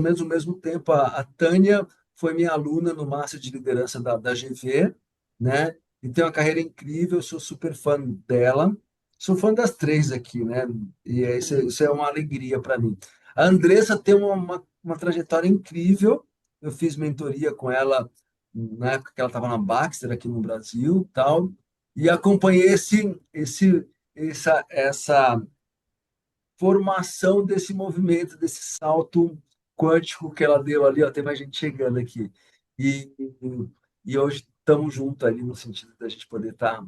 Mas ao mesmo tempo, a Tânia foi minha aluna no Master de Liderança da GV, né? E tem uma carreira incrível, eu sou super fã dela. Sou fã das três aqui, né? Isso é uma alegria para mim. A Andressa tem uma trajetória incrível. Eu fiz mentoria com ela na época que ela estava na Baxter aqui no Brasil, tal, e acompanhei essa formação desse movimento, desse salto quântico que ela deu ali, ó, tem mais gente chegando aqui. E, e hoje estamos juntos ali no sentido da gente poder tá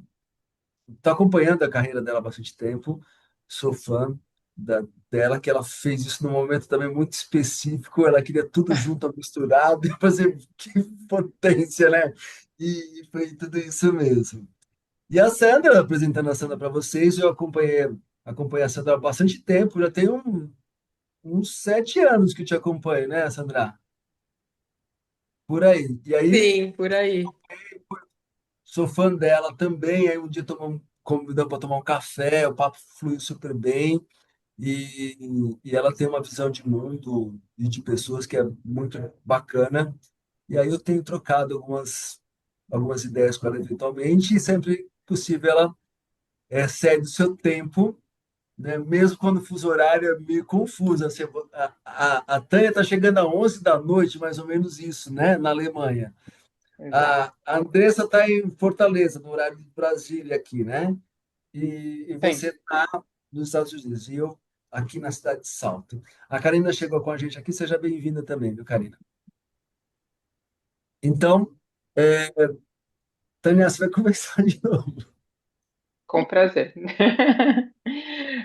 acompanhando a carreira dela há bastante tempo. Sou fã dela, que ela fez isso num momento também muito específico. Ela queria tudo junto, misturado, e fazer que potência, né? E foi tudo isso mesmo. E a Sandra, apresentando a Sandra para vocês, eu acompanhei a Sandra há bastante tempo, já tem uns 7 anos que eu te acompanho, né, Sandra? Por aí. E aí, Sim, por aí. sou fã dela também. Aí um dia convidamos para tomar um café, o papo fluiu super bem. E ela tem uma visão de mundo e de pessoas que é muito bacana. E aí eu tenho trocado algumas ideias com ela eventualmente, e sempre possível ela cede o seu tempo, né? Mesmo quando o fuso horário é meio confuso. Assim, a Tânia está chegando às 11 da noite, mais ou menos isso, né? Na Alemanha. Exato. A Andressa está em Fortaleza, no horário de Brasília aqui, né? E Sim. você está nos Estados Unidos, e eu aqui na cidade de Salto. A Karina chegou com a gente aqui, seja bem-vinda também, viu, Karina? Então, é, Tânia, você vai começar de novo. Com prazer.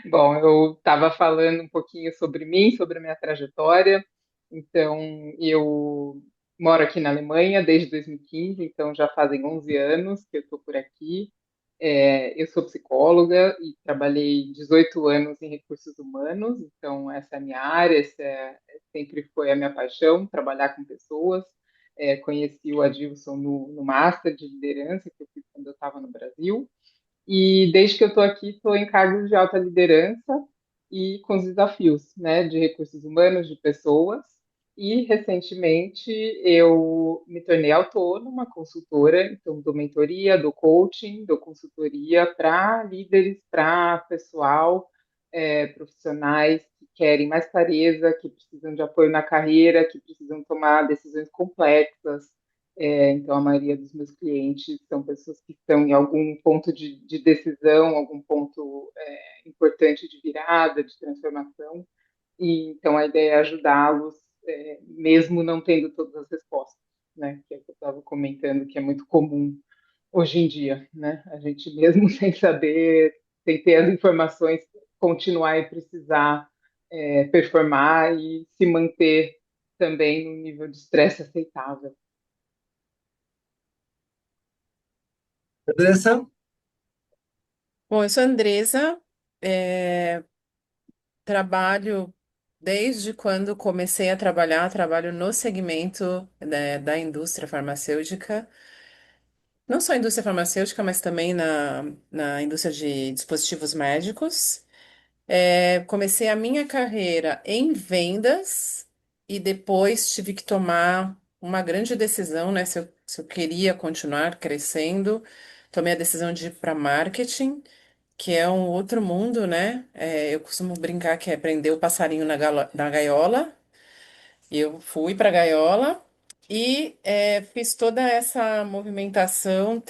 Bom, eu estava falando um pouquinho sobre mim, sobre a minha trajetória. Então, eu moro aqui na Alemanha desde 2015, então já fazem 11 anos que eu estou por aqui. Eu sou psicóloga e trabalhei 18 anos em recursos humanos, então essa é a minha área, sempre foi a minha paixão, trabalhar com pessoas. Conheci o Adilson no Master de Liderança que eu fiz quando eu estava no Brasil. E desde que eu estou aqui, estou em cargos de alta liderança e com os desafios, né, de recursos humanos, de pessoas. E recentemente eu me tornei autônoma, consultora, então dou mentoria, dou coaching, dou consultoria para líderes, para pessoal, profissionais que querem mais clareza, que precisam de apoio na carreira, que precisam tomar decisões complexas, então, a maioria dos meus clientes são pessoas que estão em algum ponto de decisão, algum ponto importante de virada, de transformação. E então a ideia é ajudá-los, mesmo não tendo todas as respostas, né? Que é o que eu estava comentando, que é muito comum hoje em dia, né? A gente mesmo sem saber, sem ter as informações, continuar e precisar performar e se manter também no nível de estresse aceitável. Andressa? Bom, eu sou Andresa, é, trabalho desde quando comecei a trabalhar, trabalho no segmento, né, da indústria farmacêutica, não só a indústria farmacêutica, mas também na indústria de dispositivos médicos. Comecei a minha carreira em vendas e depois tive que tomar uma grande decisão, né, se eu queria continuar crescendo. Tomei a decisão de ir para marketing, que é um outro mundo, né? Eu costumo brincar que é prender o passarinho na gaiola. Eu fui para a gaiola e fiz toda essa movimentação.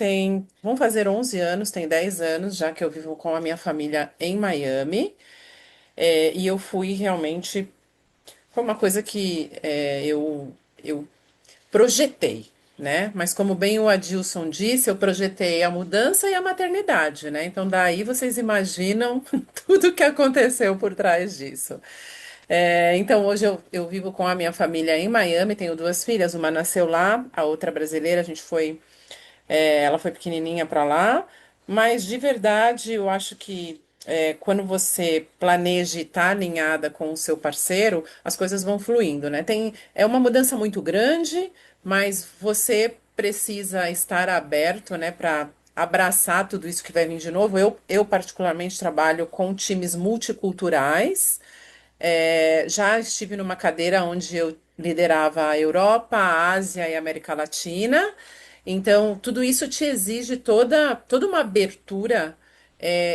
Vão fazer 11 anos, tem 10 anos já que eu vivo com a minha família em Miami. E eu fui realmente. Foi uma coisa que eu projetei, né? Mas como bem o Adilson disse, eu projetei a mudança e a maternidade, né? Então daí vocês imaginam tudo que aconteceu por trás disso. Então hoje eu vivo com a minha família em Miami, tenho duas filhas, uma nasceu lá, a outra brasileira, a gente foi ela foi pequenininha para lá, mas de verdade eu acho que quando você planeja e está alinhada com o seu parceiro, as coisas vão fluindo, né? É uma mudança muito grande, mas você precisa estar aberto, né, para abraçar tudo isso que vai vir de novo. Eu particularmente trabalho com times multiculturais. Já estive numa cadeira onde eu liderava a Europa, a Ásia e a América Latina. Então, tudo isso te exige toda uma abertura,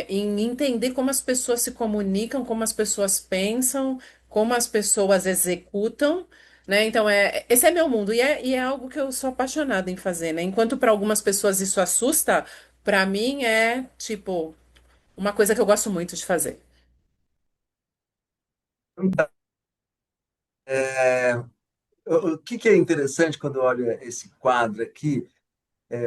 em entender como as pessoas se comunicam, como as pessoas pensam, como as pessoas executam, né? Então, esse é meu mundo e é algo que eu sou apaixonada em fazer, né? Enquanto para algumas pessoas isso assusta, para mim é tipo uma coisa que eu gosto muito de fazer. O que é interessante quando eu olho esse quadro aqui,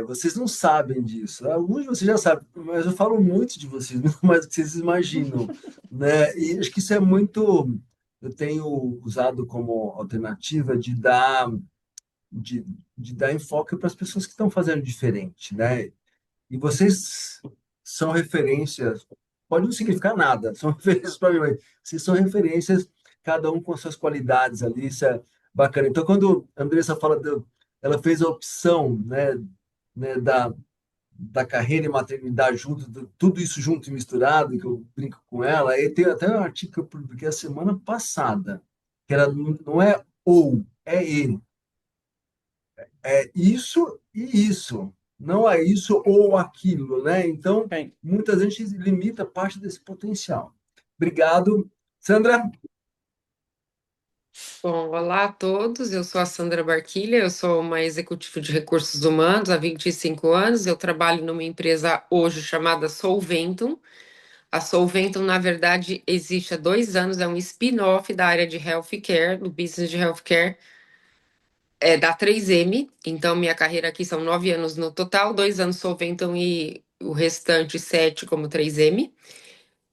vocês não sabem disso. Alguns de vocês já sabem, mas eu falo muito de vocês, muito mais do que vocês imaginam, né? E acho que isso é muito. Eu tenho usado como alternativa de, de dar enfoque para as pessoas que estão fazendo diferente, né? E vocês são referências, pode não significar nada, são referências para mim, mas vocês são referências, cada um com suas qualidades ali, isso é bacana. Então, quando a Andressa fala, ela fez a opção, né, da carreira e maternidade junto, tudo isso junto e misturado, que eu brinco com ela, aí tem até um artigo que eu publiquei a semana passada, que era, não é ou, é e. É isso e isso. Não é isso ou aquilo, né? Então, Bem, muita gente limita parte desse potencial. Obrigado. Sandra, Bom, olá a todos. Eu sou a Sandra Barquilha, eu sou uma executiva de recursos humanos há 25 anos. Eu trabalho numa empresa hoje chamada Solventum. A Solventum, na verdade, existe há 2 anos, é um spin-off da área de healthcare, do business de healthcare, da 3M. Então, minha carreira aqui são 9 anos no total, 2 anos Solventum e o restante 7 como 3M.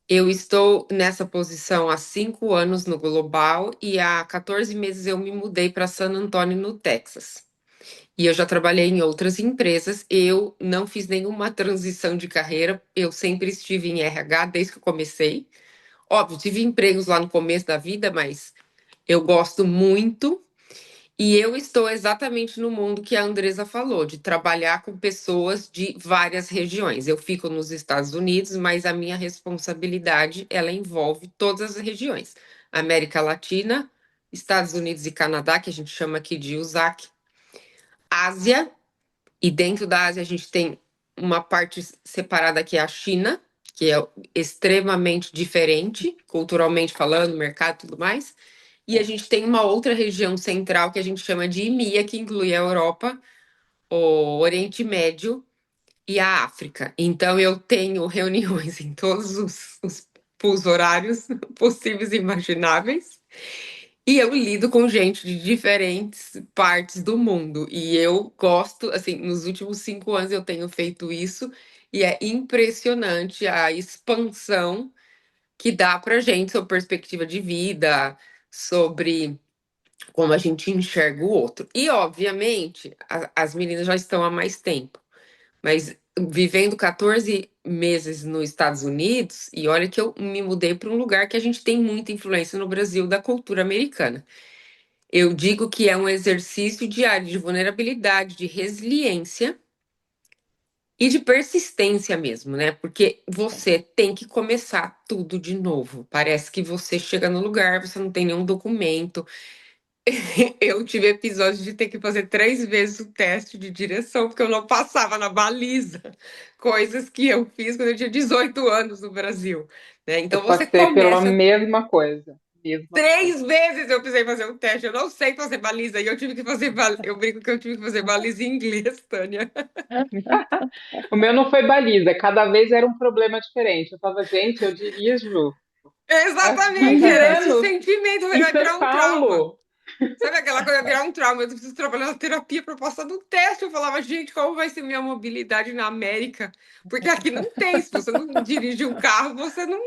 Eu estou nessa posição há 5 anos no Global e há 14 meses eu me mudei para San Antonio, no Texas. E eu já trabalhei em outras empresas. Eu não fiz nenhuma transição de carreira. Eu sempre estive em RH desde que eu comecei. Óbvio, tive empregos lá no começo da vida, mas eu gosto muito. E eu estou exatamente no mundo que a Andresa falou, de trabalhar com pessoas de várias regiões. Eu fico nos Estados Unidos, mas a minha responsabilidade, ela envolve todas as regiões. América Latina, Estados Unidos e Canadá, que a gente chama aqui de USAC, Ásia, e dentro da Ásia a gente tem uma parte separada que é a China, que é extremamente diferente, culturalmente falando, mercado e tudo mais. E a gente tem uma outra região central que a gente chama de EMEA, que inclui a Europa, o Oriente Médio e a África. Então eu tenho reuniões em todos os fusos horários possíveis e imagináveis. E eu lido com gente de diferentes partes do mundo. E eu gosto, assim, nos últimos 5 anos eu tenho feito isso, e é impressionante a expansão que dá pra gente sobre perspectiva de vida, sobre como a gente enxerga o outro. E, obviamente, as meninas já estão há mais tempo, mas vivendo 14 meses nos Estados Unidos, e olha que eu me mudei para um lugar que a gente tem muita influência no Brasil da cultura americana. Eu digo que é um exercício diário de vulnerabilidade, de resiliência e de persistência mesmo, né? Porque você tem que começar tudo de novo. Parece que você chega no lugar, você não tem nenhum documento. Eu tive episódio de ter que fazer 3 vezes o teste de direção, porque eu não passava na baliza. Coisas que eu fiz quando eu tinha 18 anos no Brasil, né? Eu Então você passei pela começa. mesma coisa. Mesma coisa. 3 vezes eu precisei fazer um teste. Eu não sei fazer baliza. E eu tive que fazer. Eu brinco que eu tive que fazer baliza em inglês, Tânia. O meu não foi baliza, cada vez era um problema diferente. Eu tava, gente, eu dirijo há Exatamente, 15 era esse anos sentimento. em Vai virar São um trauma. Paulo. Sabe aquela coisa, vai virar um trauma? Eu preciso trabalhar na terapia para passar no teste. Eu falava, gente, como vai ser minha mobilidade na América? Porque aqui não tem. Se você não dirige um carro, você não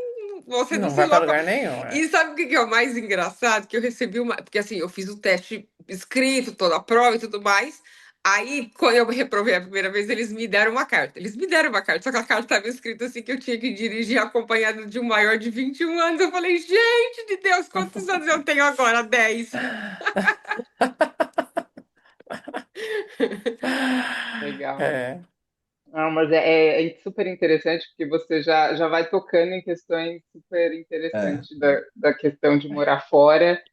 não se vai para loca. lugar nenhum. E sabe o que que é o mais engraçado? Que eu recebi uma. Porque assim, eu fiz o teste escrito, toda a prova e tudo mais. Aí, quando eu reprovei a primeira vez, eles me deram uma carta. Eles me deram uma carta, só que a carta estava escrita assim que eu tinha que dirigir acompanhada de um maior de 21 anos. Eu falei, gente de Deus, quantos anos eu tenho agora? 10. Legal. É, Não, mas é super interessante porque você já vai tocando em questões super é, interessantes da questão de morar fora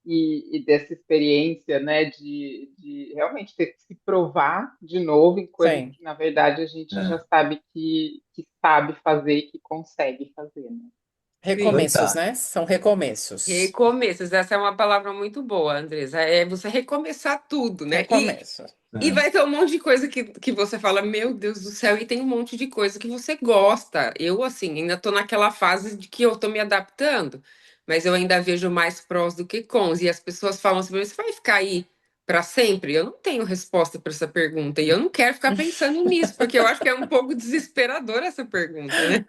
e dessa experiência, né, de realmente ter que se provar de novo em coisas Sim. que, na verdade, a gente já É, sabe que sabe fazer, que consegue fazer, né? Sim. Recomeços, fantástico. né? São recomeços. Recomeços, essa é uma palavra muito boa, Andresa. É você recomeçar tudo, né? Recomeços. E É. vai ter um monte de coisa que você fala, meu Deus do céu, e tem um monte de coisa que você gosta. Eu, assim, ainda tô naquela fase de que eu tô me adaptando, mas eu ainda vejo mais prós do que cons. E as pessoas falam assim, você vai ficar aí para sempre? Eu não tenho resposta para essa pergunta, e eu não quero ficar pensando nisso, porque eu acho que é um pouco desesperador essa pergunta, né?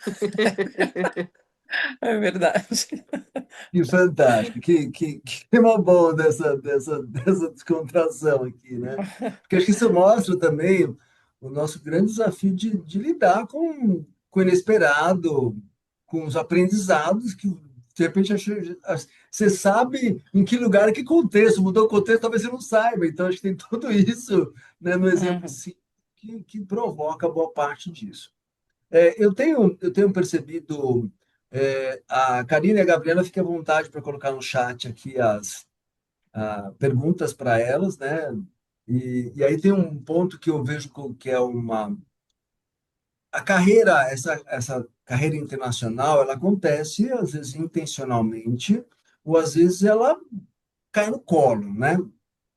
É verdade. Que fantástico, que tema bom dessa descontração aqui, né? Porque acho que isso mostra também o nosso grande desafio de lidar com o inesperado, com os aprendizados que, de repente, você sabe em que lugar, em que contexto, mudou o contexto, talvez você não saiba. Então, acho que tem tudo isso, né, no exemplo Uhum, sim, que provoca boa parte disso. Eu tenho percebido, a Karina e a Gabriela, fiquem à vontade para colocar no chat aqui perguntas para elas, né? E aí tem um ponto que eu vejo que é a carreira, essa carreira internacional, ela acontece às vezes intencionalmente, ou às vezes ela cai no colo, né?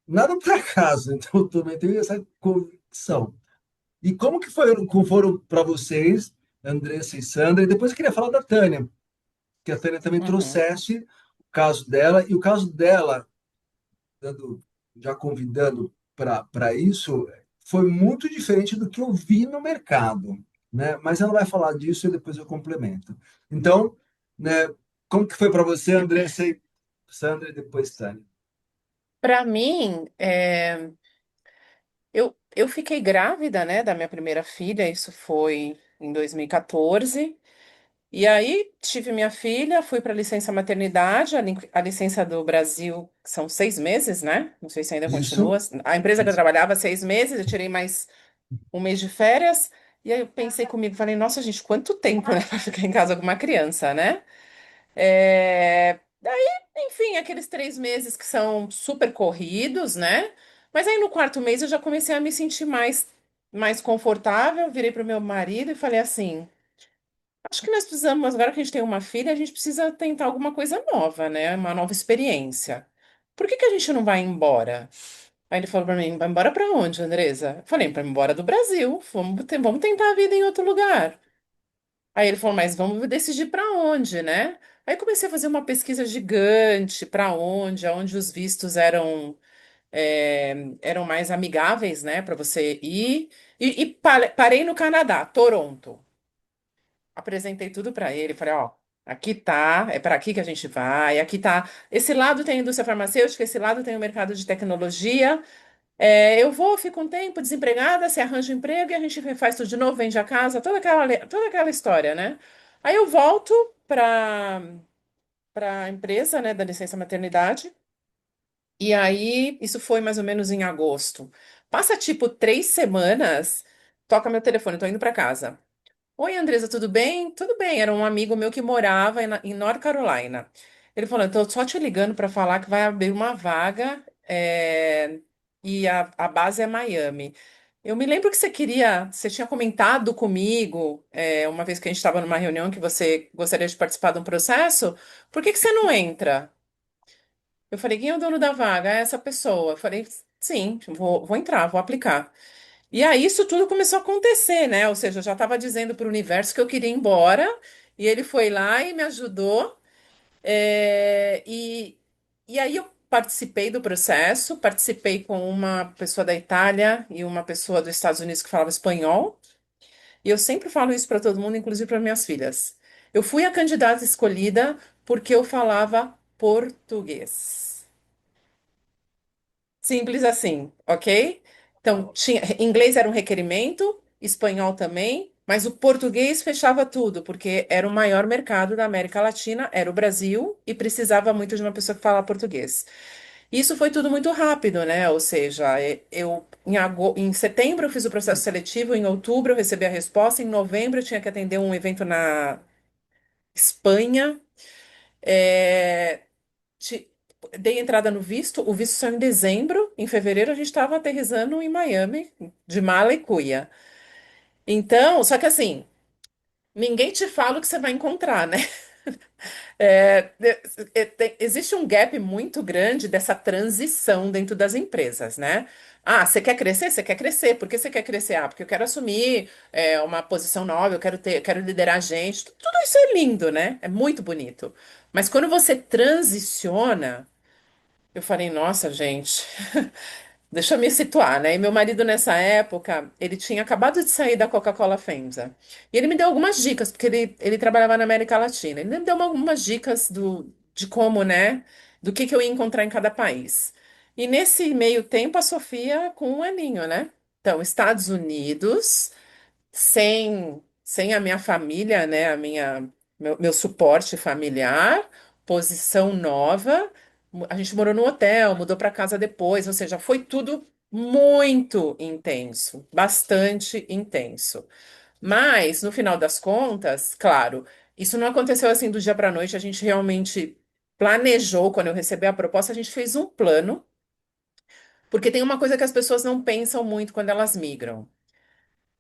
Nada por acaso, então eu também tenho essa convicção. E como foram para vocês, Andressa e Sandra? E depois eu queria falar da Tânia, que a Tânia também uhum. trouxesse o caso dela, e o caso dela, dando, já convidando para isso, foi muito diferente do que eu vi no mercado, né? Mas ela vai falar disso e depois eu complemento. Então, né, como que foi para você, Andressa e Sandra, e depois Tânia? Para mim, eu fiquei grávida, né, da minha primeira filha, isso foi em 2014. E aí tive minha filha, fui para licença maternidade, a licença do Brasil são 6 meses, né? Não sei se ainda Isso, continua. A empresa que eu isso. trabalhava, 6 meses, eu tirei mais um mês de férias. E aí eu pensei comigo, falei, nossa, gente, quanto tempo, né, para ficar em casa com uma criança, né? Daí, enfim, aqueles 3 meses que são super corridos, né? Mas aí no quarto mês eu já comecei a me sentir mais confortável, virei para o meu marido e falei assim. Acho que nós precisamos, agora que a gente tem uma filha, a gente precisa tentar alguma coisa nova, né? Uma nova experiência. Por que que a gente não vai embora? Aí ele falou pra mim, vai embora pra onde, Andresa? Eu falei, pra ir embora do Brasil. Vamos tentar a vida em outro lugar. Aí ele falou, mas vamos decidir pra onde, né? Aí comecei a fazer uma pesquisa gigante pra onde, aonde os vistos eram mais amigáveis, né, pra você ir. E parei no Canadá, Toronto. Apresentei tudo para ele, falei, ó, aqui tá, é para aqui que a gente vai, aqui tá, esse lado tem a indústria farmacêutica, esse lado tem o mercado de tecnologia, eu vou, fico um tempo desempregada, se arranja um emprego e a gente faz tudo de novo, vende a casa, toda aquela história, né? Aí eu volto para a empresa, né, da licença maternidade, e aí isso foi mais ou menos em agosto. Passa tipo 3 semanas, toca meu telefone, tô indo para casa. Oi, Andresa, tudo bem? Tudo bem. Era um amigo meu que morava em North Carolina. Ele falou: estou só te ligando para falar que vai abrir uma vaga e a base é Miami. Eu me lembro que você tinha comentado comigo, uma vez que a gente estava numa reunião, que você gostaria de participar de um processo. Por que que você não entra? Eu falei: quem é o dono da vaga? É essa pessoa. Eu falei: sim, vou entrar, vou aplicar. E aí isso tudo começou a acontecer, né? Ou seja, eu já estava dizendo para o universo que eu queria ir embora, e ele foi lá e me ajudou. é, e, e aí eu participei do processo, participei com uma pessoa da Itália e uma pessoa dos Estados Unidos que falava espanhol. E eu sempre falo isso para todo mundo, inclusive para minhas filhas. Eu fui a candidata escolhida porque eu falava português. Simples assim, ok? Então, inglês era um requerimento, espanhol também, mas o português fechava tudo, porque era o maior mercado da América Latina, era o Brasil, e precisava muito de uma pessoa que fala português. Isso foi tudo muito rápido, né? Ou seja, em setembro eu fiz o processo seletivo, em outubro eu recebi a resposta, em novembro eu tinha que atender um evento na Espanha. É, ti- dei entrada no visto, o visto saiu em dezembro, em fevereiro a gente estava aterrissando em Miami, de mala e cuia. Então, só que assim, ninguém te fala o que você vai encontrar, né? Existe um gap muito grande dessa transição dentro das empresas, né? Ah, você quer crescer? Você quer crescer. Por que você quer crescer? Ah, porque eu quero assumir uma posição nova, eu quero liderar gente. Tudo isso é lindo, né? É muito bonito. Mas quando você transiciona, eu falei, nossa, gente. Deixa eu me situar, né? E meu marido, nessa época, ele tinha acabado de sair da Coca-Cola FEMSA. E ele me deu algumas dicas, porque ele trabalhava na América Latina. Ele me deu algumas dicas de como, né? Do que eu ia encontrar em cada país. E nesse meio tempo, a Sofia com um aninho, né? Então, Estados Unidos sem a minha família, né, meu suporte familiar, posição nova. A gente morou no hotel, mudou para casa depois, ou seja, foi tudo muito intenso, bastante intenso. Mas, no final das contas, claro, isso não aconteceu assim do dia para a noite, a gente realmente planejou, quando eu recebi a proposta, a gente fez um plano, porque tem uma coisa que as pessoas não pensam muito quando elas migram.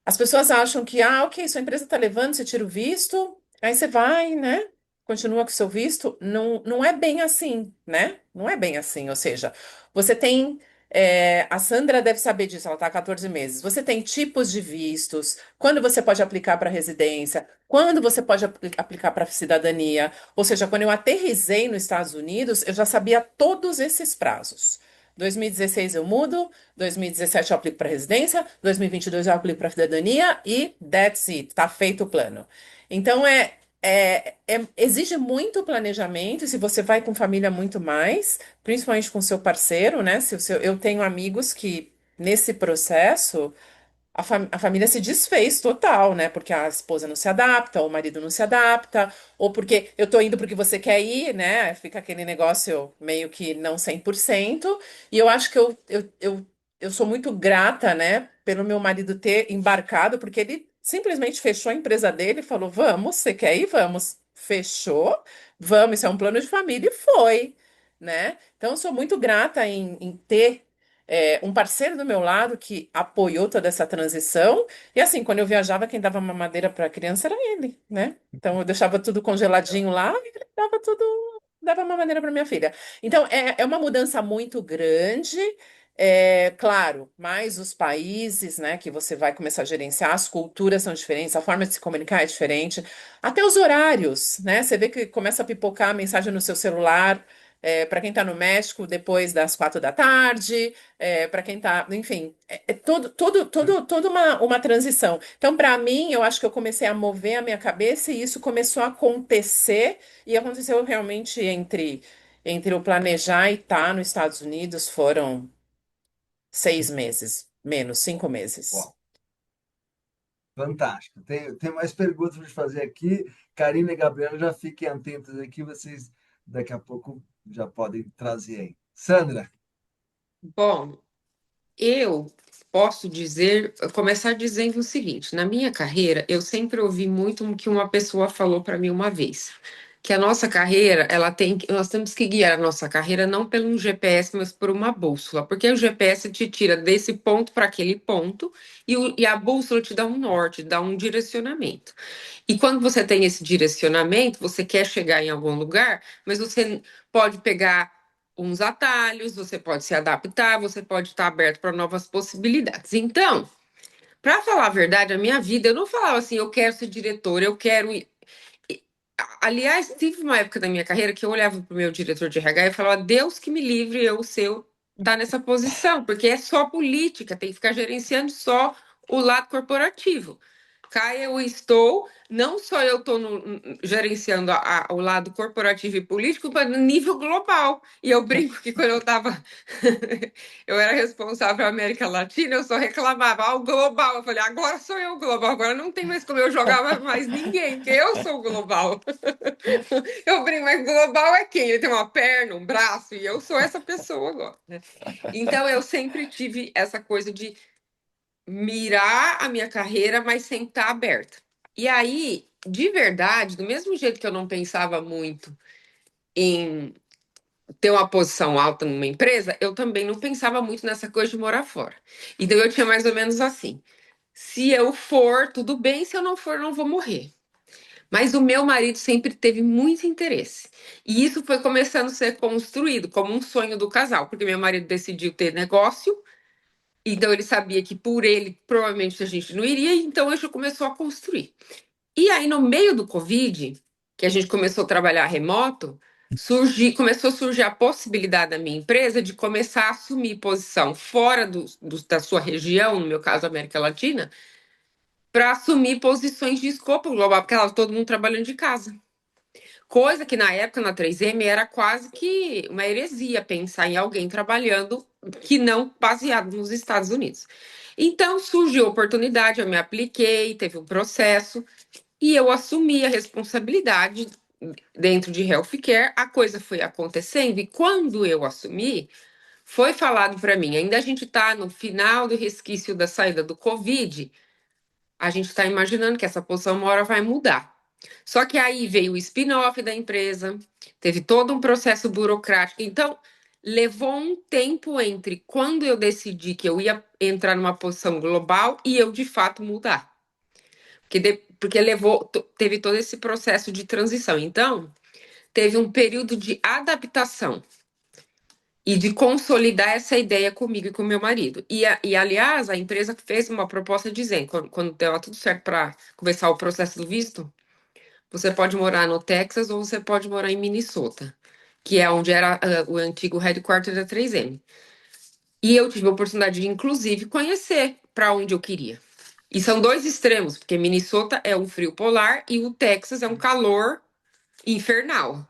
As pessoas acham que, ok, sua empresa está levando, você tira o visto, aí você vai, né? Continua com o seu visto. Não, não é bem assim, né? Não é bem assim. Ou seja, você tem. A Sandra deve saber disso, ela está há 14 meses. Você tem tipos de vistos, quando você pode aplicar para residência, quando você pode aplicar para cidadania. Ou seja, quando eu aterrisei nos Estados Unidos, eu já sabia todos esses prazos. 2016 eu mudo, 2017 eu aplico para residência, 2022 eu aplico para cidadania e that's it, tá feito o plano. Então exige muito planejamento, e se você vai com família, muito mais, principalmente com seu parceiro, né? Eu tenho amigos que nesse processo a família se desfez total, né? Porque a esposa não se adapta, o marido não se adapta, ou porque eu tô indo porque você quer ir, né? Fica aquele negócio meio que não 100%. E eu acho que eu sou muito grata, né, pelo meu marido ter embarcado, porque ele simplesmente fechou a empresa dele e falou: Vamos, você quer ir? Vamos. Fechou, vamos, isso é um plano de família e foi, né? Então, eu sou muito grata em ter um parceiro do meu lado que apoiou toda essa transição. E assim, quando eu viajava, quem dava mamadeira para a criança era ele, né? Então eu deixava tudo congeladinho lá e ele dava tudo, dava mamadeira para minha filha. Então é uma mudança muito grande. Claro, mais os países, né, que você vai começar a gerenciar, as culturas são diferentes, a forma de se comunicar é diferente, até os horários, né? Você vê que começa a pipocar a mensagem no seu celular, para quem está no México, depois das 4 da tarde, para quem tá, enfim, toda uma transição. Então, para mim, eu acho que eu comecei a mover a minha cabeça e isso começou a acontecer, e aconteceu realmente entre o planejar e estar nos Estados Unidos foram 6 meses, menos 5 meses. Uau, fantástico. Tem mais perguntas para fazer aqui. Karina e Gabriela, já fiquem atentos aqui, vocês daqui a pouco já podem trazer aí. Sandra, Bom, eu posso dizer, começar dizendo o seguinte: na minha carreira, eu sempre ouvi muito o que uma pessoa falou para mim uma vez, que a nossa carreira, nós temos que guiar a nossa carreira não pelo um GPS, mas por uma bússola, porque o GPS te tira desse ponto para aquele ponto e a bússola te dá um norte, dá um direcionamento. E quando você tem esse direcionamento, você quer chegar em algum lugar, mas você pode pegar uns atalhos, você pode se adaptar, você pode estar aberto para novas possibilidades. Então, para falar a verdade, a minha vida, eu não falava assim, eu quero ser diretor, eu quero ir. Aliás, teve uma época da minha carreira que eu olhava para o meu diretor de RH e falava, Deus que me livre eu ser estar nessa posição, porque é só política, tem que ficar gerenciando só o lado corporativo. Cá eu estou, não só eu estou gerenciando o lado corporativo e político, mas no nível global. E eu brinco que quando eu estava, eu era responsável pela América Latina, eu só reclamava, o global. Eu falei, agora sou eu o global, agora não tem mais como eu jogar mais ninguém, porque eu sou o global. Eu brinco, mas global é quem? Ele tem uma perna, um braço, e eu sou essa pessoa agora, né? Então eu sempre tive essa coisa de mirar a minha carreira, mas sem estar aberta. E aí, de verdade, do mesmo jeito que eu não pensava muito em ter uma posição alta numa empresa, eu também não pensava muito nessa coisa de morar fora. Então eu tinha mais ou menos assim: se eu for, tudo bem, se eu não for, não vou morrer. Mas o meu marido sempre teve muito interesse. E isso foi começando a ser construído como um sonho do casal, porque meu marido decidiu ter negócio, então ele sabia que por ele provavelmente a gente não iria, então a gente começou a construir. E aí, no meio do Covid, que a gente começou a trabalhar remoto, começou a surgir a possibilidade da minha empresa de começar a assumir posição fora da sua região, no meu caso, América Latina, para assumir posições de escopo global, porque estava todo mundo trabalhando de casa. Coisa que na época, na 3M, era quase que uma heresia pensar em alguém trabalhando que não baseado nos Estados Unidos. Então surgiu a oportunidade, eu me apliquei, teve um processo, e eu assumi a responsabilidade dentro de healthcare. A coisa foi acontecendo, e quando eu assumi, foi falado para mim: ainda a gente está no final do resquício da saída do Covid, a gente está imaginando que essa posição uma hora vai mudar. Só que aí veio o spin-off da empresa, teve todo um processo burocrático. Então, levou um tempo entre quando eu decidi que eu ia entrar numa posição global e eu, de fato, mudar. Porque teve todo esse processo de transição. Então, teve um período de adaptação e de consolidar essa ideia comigo e com meu marido. Aliás, a empresa fez uma proposta dizendo, quando deu tudo certo para começar o processo do visto, você pode morar no Texas ou você pode morar em Minnesota, que é onde era o antigo headquarter da 3M. E eu tive a oportunidade de, inclusive, conhecer para onde eu queria. E são dois extremos, porque Minnesota é um frio polar e o Texas é um calor infernal.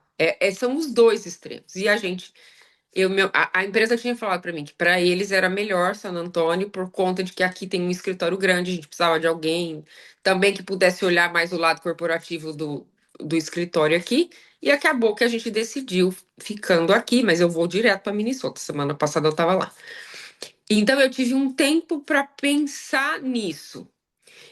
São os dois extremos. E a empresa tinha falado para mim que para eles era melhor San Antônio por conta de que aqui tem um escritório grande, a gente precisava de alguém também que pudesse olhar mais o lado corporativo do escritório aqui. E acabou que a gente decidiu ficando aqui, mas eu vou direto para Minnesota. Semana passada eu estava lá. Então eu tive um tempo para pensar nisso.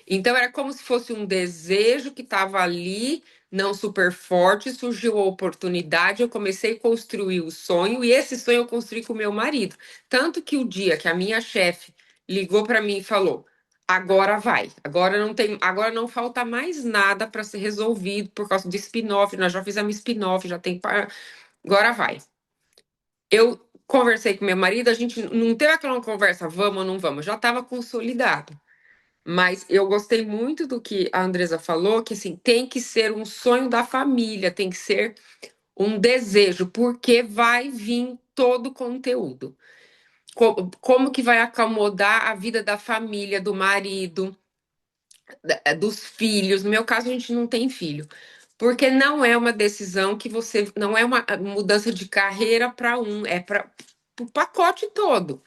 Então era como se fosse um desejo que estava ali, não super forte, surgiu a oportunidade, eu comecei a construir o sonho, e esse sonho eu construí com meu marido. Tanto que o dia que a minha chefe ligou para mim e falou: agora vai, agora não falta mais nada para ser resolvido por causa do spin-off, nós já fizemos spin-off, já tem. Agora vai. Eu conversei com meu marido, a gente não teve aquela conversa, vamos ou não vamos, já estava consolidado. Mas eu gostei muito do que a Andresa falou, que assim, tem que ser um sonho da família, tem que ser um desejo, porque vai vir todo o conteúdo. Como que vai acomodar a vida da família, do marido, dos filhos. No meu caso, a gente não tem filho. Porque não é uma decisão que você. Não é uma mudança de carreira para é para o pacote todo.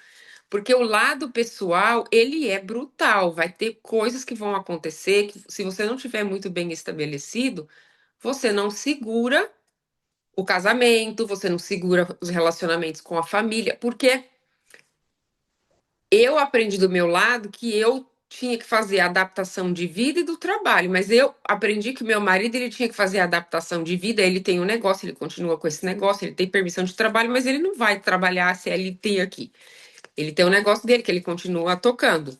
Porque o lado pessoal, ele é brutal. Vai ter coisas que vão acontecer que, se você não tiver muito bem estabelecido, você não segura o casamento, você não segura os relacionamentos com a família, porque eu aprendi do meu lado que eu tinha que fazer a adaptação de vida e do trabalho, mas eu aprendi que o meu marido ele tinha que fazer a adaptação de vida, ele tem um negócio, ele continua com esse negócio, ele tem permissão de trabalho, mas ele não vai trabalhar CLT aqui. Ele tem um negócio dele que ele continua tocando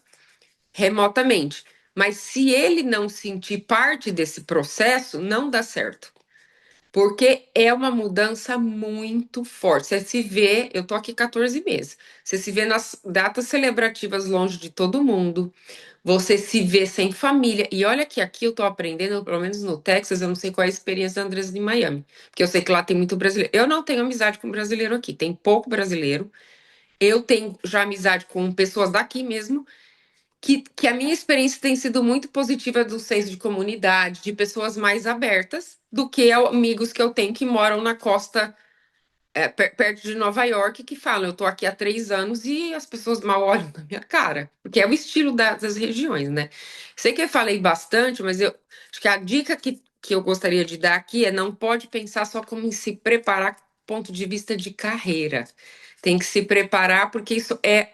remotamente. Mas se ele não sentir parte desse processo, não dá certo. Porque é uma mudança muito forte. Você se vê, eu tô aqui 14 meses. Você se vê nas datas celebrativas longe de todo mundo. Você se vê sem família. E olha que aqui eu tô aprendendo, pelo menos no Texas, eu não sei qual é a experiência da Andresa em Miami. Porque eu sei que lá tem muito brasileiro. Eu não tenho amizade com brasileiro aqui, tem pouco brasileiro. Eu tenho já amizade com pessoas daqui mesmo, que a minha experiência tem sido muito positiva do senso de comunidade, de pessoas mais abertas, do que amigos que eu tenho que moram na costa, perto de Nova York, que falam: eu tô aqui há 3 anos e as pessoas mal olham na minha cara, porque é o estilo das regiões, né? Sei que eu falei bastante, mas eu acho que a dica que eu gostaria de dar aqui é: não pode pensar só como em se preparar do ponto de vista de carreira. Tem que se preparar, porque isso é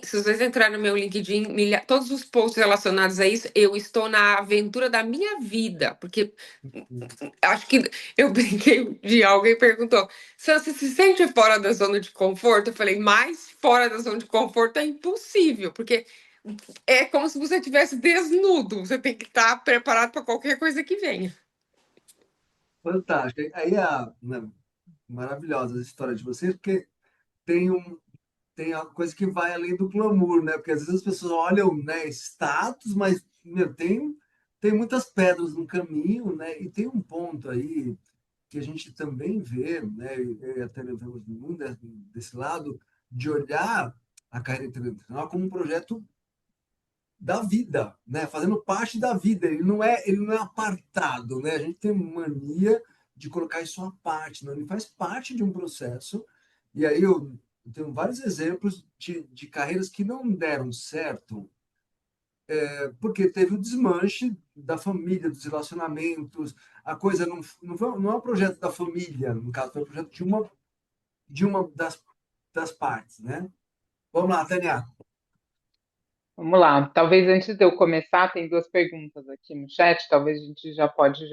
Se vocês entrarem no meu LinkedIn, todos os posts relacionados a isso, eu estou na aventura da minha vida, porque acho que eu brinquei de alguém perguntou: se você se sente fora da zona de conforto? Eu falei, mais fora da zona de conforto é impossível, porque é como se você estivesse desnudo, você tem que estar preparado para qualquer coisa que venha. Fantástico. Aí né, maravilhosa a história de vocês, porque tem tem uma coisa que vai além do glamour, né? Porque às vezes as pessoas olham, né, status, mas meu, tem muitas pedras no caminho, né? E tem um ponto aí que a gente também vê, né? Eu e até levamos muito desse lado de olhar a carreira internacional como um projeto da vida, né? Fazendo parte da vida. Ele não é apartado, né? A gente tem mania de colocar isso à parte, não, ele faz parte de um processo. E aí eu tenho vários exemplos de carreiras que não deram certo, porque teve o desmanche da família, dos relacionamentos, a coisa não é um projeto da família, no caso, foi um projeto de uma das partes, né? Vamos lá, Tânia. Vamos lá. Talvez antes de eu começar, tem duas perguntas aqui no chat. Talvez a gente já pode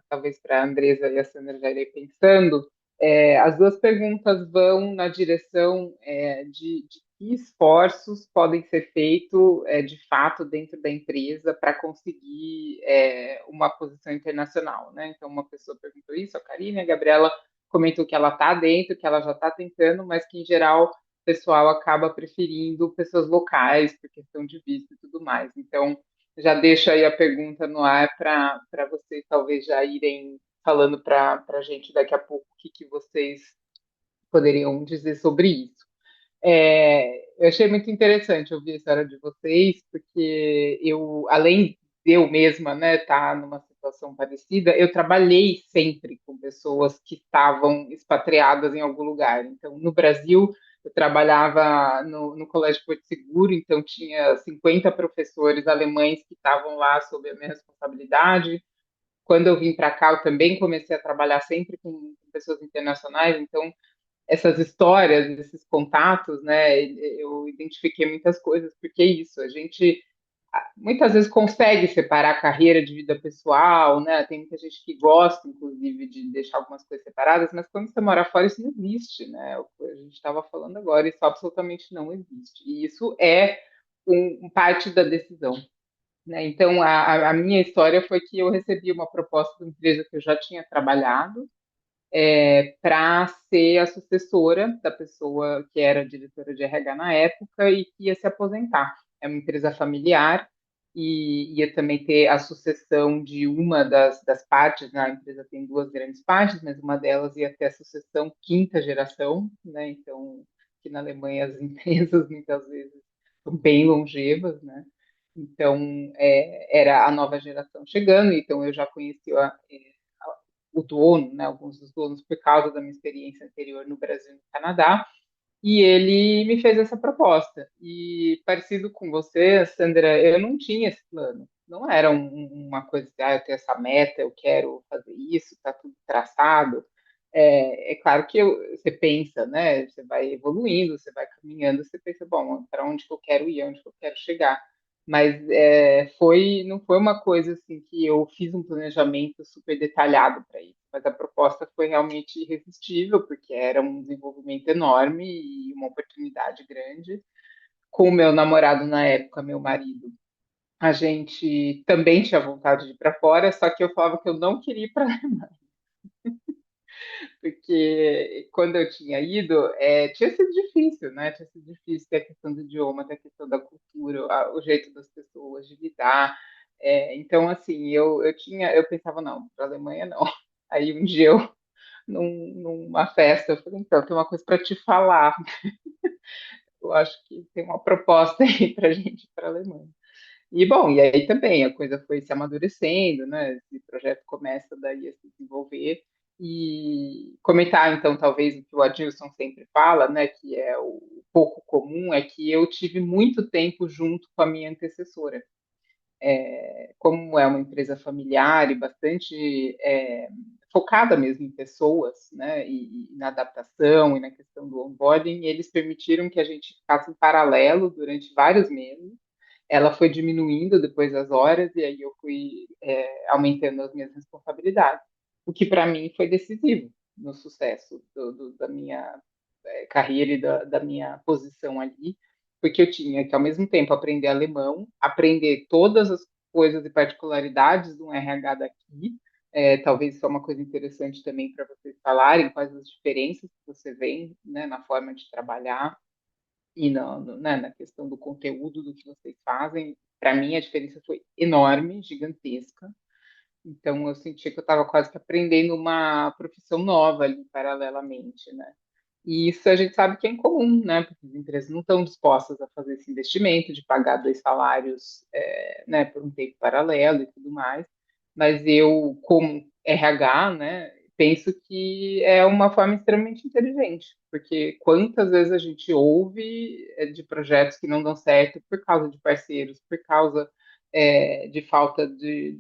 talvez para a Andresa e a Sandra já irem pensando. As duas perguntas vão na direção de que esforços podem ser feitos de fato dentro da empresa para conseguir uma posição internacional, né? Então, uma pessoa perguntou isso, a Karine, a Gabriela comentou que ela está dentro, que ela já está tentando, mas que em geral pessoal acaba preferindo pessoas locais por questão de visto e tudo mais. Então, já deixo aí a pergunta no ar para vocês talvez já irem falando para a gente daqui a pouco o que vocês poderiam dizer sobre isso. Eu achei muito interessante ouvir a história de vocês, porque além de eu mesma, né, estar numa situação parecida, eu trabalhei sempre com pessoas que estavam expatriadas em algum lugar. Então, no Brasil, eu trabalhava no Colégio Porto Seguro, então tinha 50 professores alemães que estavam lá sob a minha responsabilidade. Quando eu vim para cá, eu também comecei a trabalhar sempre com pessoas internacionais, então essas histórias, esses contatos, né? Eu identifiquei muitas coisas, porque é isso, a gente muitas vezes consegue separar a carreira de vida pessoal, né? Tem muita gente que gosta, inclusive, de deixar algumas coisas separadas, mas quando você mora fora, isso não existe, né? O que a gente estava falando agora, isso absolutamente não existe. E isso é parte da decisão. Né? Então, a minha história foi que eu recebi uma proposta de uma empresa que eu já tinha trabalhado, para ser a sucessora da pessoa que era diretora de RH na época e que ia se aposentar. É uma empresa familiar e ia também ter a sucessão de uma das partes, né? A empresa tem duas grandes partes, mas uma delas ia ter a sucessão quinta geração, né? Então, aqui na Alemanha as empresas muitas vezes são bem longevas, né? Então, era a nova geração chegando, então eu já conhecia o dono, né, alguns dos donos, por causa da minha experiência anterior no Brasil e no Canadá, e ele me fez essa proposta. E parecido com você, Sandra, eu não tinha esse plano. Não era uma coisa de, eu tenho essa meta, eu quero fazer isso, está tudo traçado. É claro que você pensa, né? Você vai evoluindo, você vai caminhando, você pensa, bom, para onde que eu quero ir, onde que eu quero chegar. Mas não foi uma coisa assim que eu fiz um planejamento super detalhado para isso. Mas a proposta foi realmente irresistível, porque era um desenvolvimento enorme e uma oportunidade grande. Com o meu namorado na época, meu marido, a gente também tinha vontade de ir para fora, só que eu falava que eu não queria ir para porque quando eu tinha ido, tinha sido difícil, né? Tinha sido difícil ter a questão do idioma, ter a questão da cultura, o jeito das pessoas de lidar. Então, assim, eu pensava, não, para a Alemanha não. Aí um dia eu, numa festa, eu falei, então, tem uma coisa para te falar. Eu acho que tem uma proposta aí para a gente ir para a Alemanha. E bom, e aí também a coisa foi se amadurecendo, né? Esse projeto começa daí a se desenvolver e comentar então talvez o que o Adilson sempre fala, né? Que é o pouco comum, é que eu tive muito tempo junto com a minha antecessora. Como é uma empresa familiar e bastante focada mesmo em pessoas, né, e na adaptação e na questão do onboarding, e eles permitiram que a gente ficasse em paralelo durante vários meses. Ela foi diminuindo depois das horas e aí eu fui aumentando as minhas responsabilidades, o que para mim foi decisivo no sucesso da minha carreira e da minha posição ali, porque eu tinha que, ao mesmo tempo, aprender alemão, aprender todas as coisas e particularidades do RH daqui. Talvez isso é uma coisa interessante também para vocês falarem, quais as diferenças que você vê, né, na forma de trabalhar e né, na questão do conteúdo do que vocês fazem. Para mim, a diferença foi enorme, gigantesca. Então, eu sentia que eu estava quase que aprendendo uma profissão nova ali, paralelamente, né? E isso a gente sabe que é incomum, né? Porque as empresas não estão dispostas a fazer esse investimento de pagar dois salários, né, por um tempo paralelo e tudo mais. Mas eu, como RH, né, penso que é uma forma extremamente inteligente, porque quantas vezes a gente ouve de projetos que não dão certo por causa de parceiros, por causa de falta de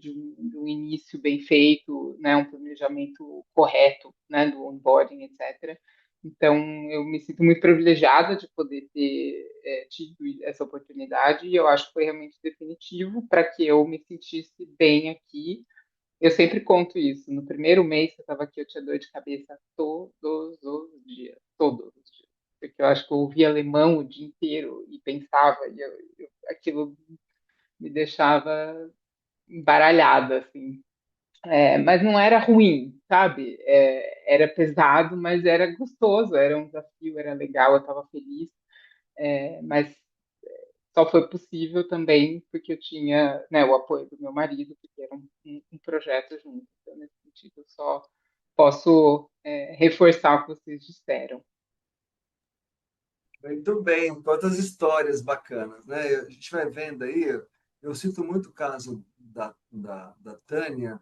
um início bem feito, né, um planejamento correto, né, do onboarding, etc. Então, eu me sinto muito privilegiada de poder ter tido essa oportunidade e eu acho que foi realmente definitivo para que eu me sentisse bem aqui. Eu sempre conto isso. No primeiro mês que eu estava aqui, eu tinha dor de cabeça todos os dias, todos os dias. Porque eu acho que eu ouvia alemão o dia inteiro e pensava, e aquilo me deixava embaralhada, assim. Mas não era ruim, sabe? Era pesado, mas era gostoso, era um desafio, era legal, eu estava feliz. Mas só foi possível também porque eu tinha, né, o apoio do meu marido, porque era um projeto junto. Então, nesse sentido, eu só posso reforçar o que vocês disseram. Muito bem, quantas histórias bacanas, né? A gente vai vendo aí, eu sinto muito o caso da Tânia,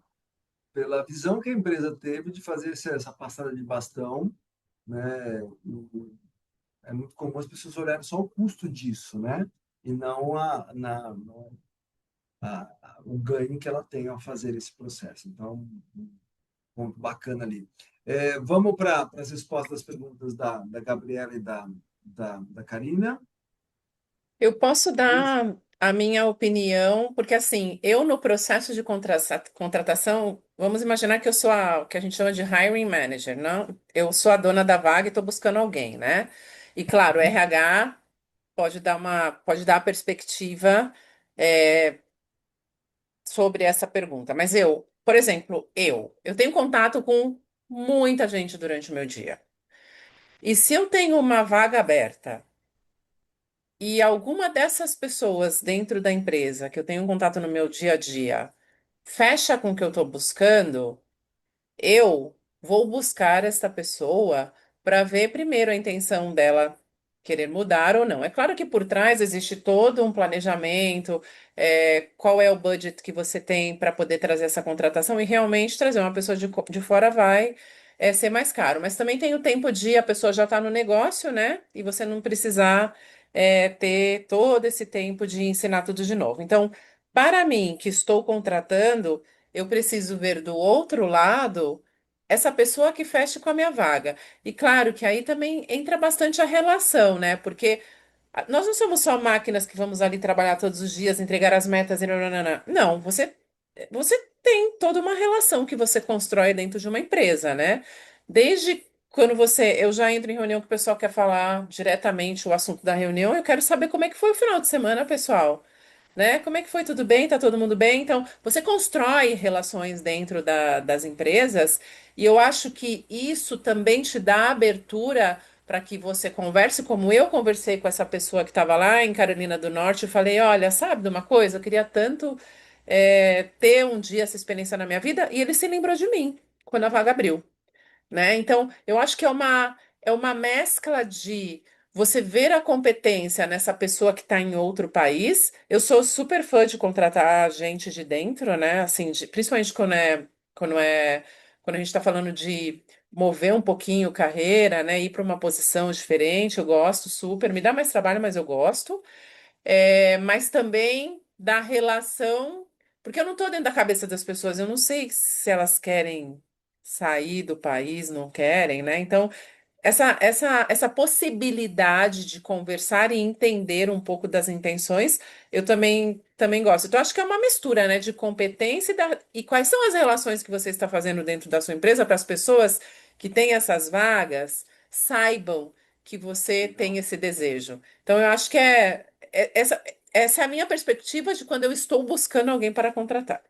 pela visão que a empresa teve de fazer essa passada de bastão, né? É muito comum as pessoas olharem só o custo disso, né? E não o ganho que ela tem ao fazer esse processo. Então, um ponto bacana ali. Vamos para as respostas das perguntas da Gabriela e da Karina. Eu posso dar a minha opinião, porque assim, eu no processo de contratação, vamos imaginar que eu sou o que a gente chama de hiring manager, não? Eu sou a dona da vaga e estou buscando alguém, né? E claro, o RH pode dar a perspectiva é, sobre essa pergunta. Mas eu, por exemplo, eu tenho contato com muita gente durante o meu dia. E se eu tenho uma vaga aberta e alguma dessas pessoas dentro da empresa que eu tenho contato no meu dia a dia fecha com o que eu estou buscando, eu vou buscar essa pessoa para ver primeiro a intenção dela querer mudar ou não. É claro que por trás existe todo um planejamento, qual é o budget que você tem para poder trazer essa contratação e realmente trazer uma pessoa de fora vai ser mais caro. Mas também tem o tempo de a pessoa já está no negócio, né? E você não precisar ter todo esse tempo de ensinar tudo de novo. Então, para mim, que estou contratando, eu preciso ver do outro lado essa pessoa que feche com a minha vaga. E claro que aí também entra bastante a relação, né? Porque nós não somos só máquinas que vamos ali trabalhar todos os dias, entregar as metas e nananana. Não, você tem toda uma relação que você constrói dentro de uma empresa, né? Desde quando eu já entro em reunião que o pessoal quer falar diretamente o assunto da reunião, eu quero saber como é que foi o final de semana, pessoal, né? Como é que foi? Tudo bem? Tá todo mundo bem? Então, você constrói relações dentro das empresas e eu acho que isso também te dá abertura para que você converse, como eu conversei com essa pessoa que estava lá em Carolina do Norte e falei, olha, sabe de uma coisa? Eu queria tanto ter um dia essa experiência na minha vida e ele se lembrou de mim quando a vaga abriu, né? Então, eu acho que é uma mescla de você ver a competência nessa pessoa que está em outro país. Eu sou super fã de contratar gente de dentro, né? Assim, principalmente quando é, quando a gente está falando de mover um pouquinho carreira, né? Ir para uma posição diferente, eu gosto super. Me dá mais trabalho, mas eu gosto. Mas também da relação, porque eu não estou dentro da cabeça das pessoas, eu não sei se elas querem. sair do país, não querem, né? Então, essa possibilidade de conversar e entender um pouco das intenções, eu também gosto. Então, acho que é uma mistura, né, de competência e quais são as relações que você está fazendo dentro da sua empresa para as pessoas que têm essas vagas saibam que você Legal. tem esse desejo. Então, eu acho que essa é a minha perspectiva de quando eu estou buscando alguém para contratar.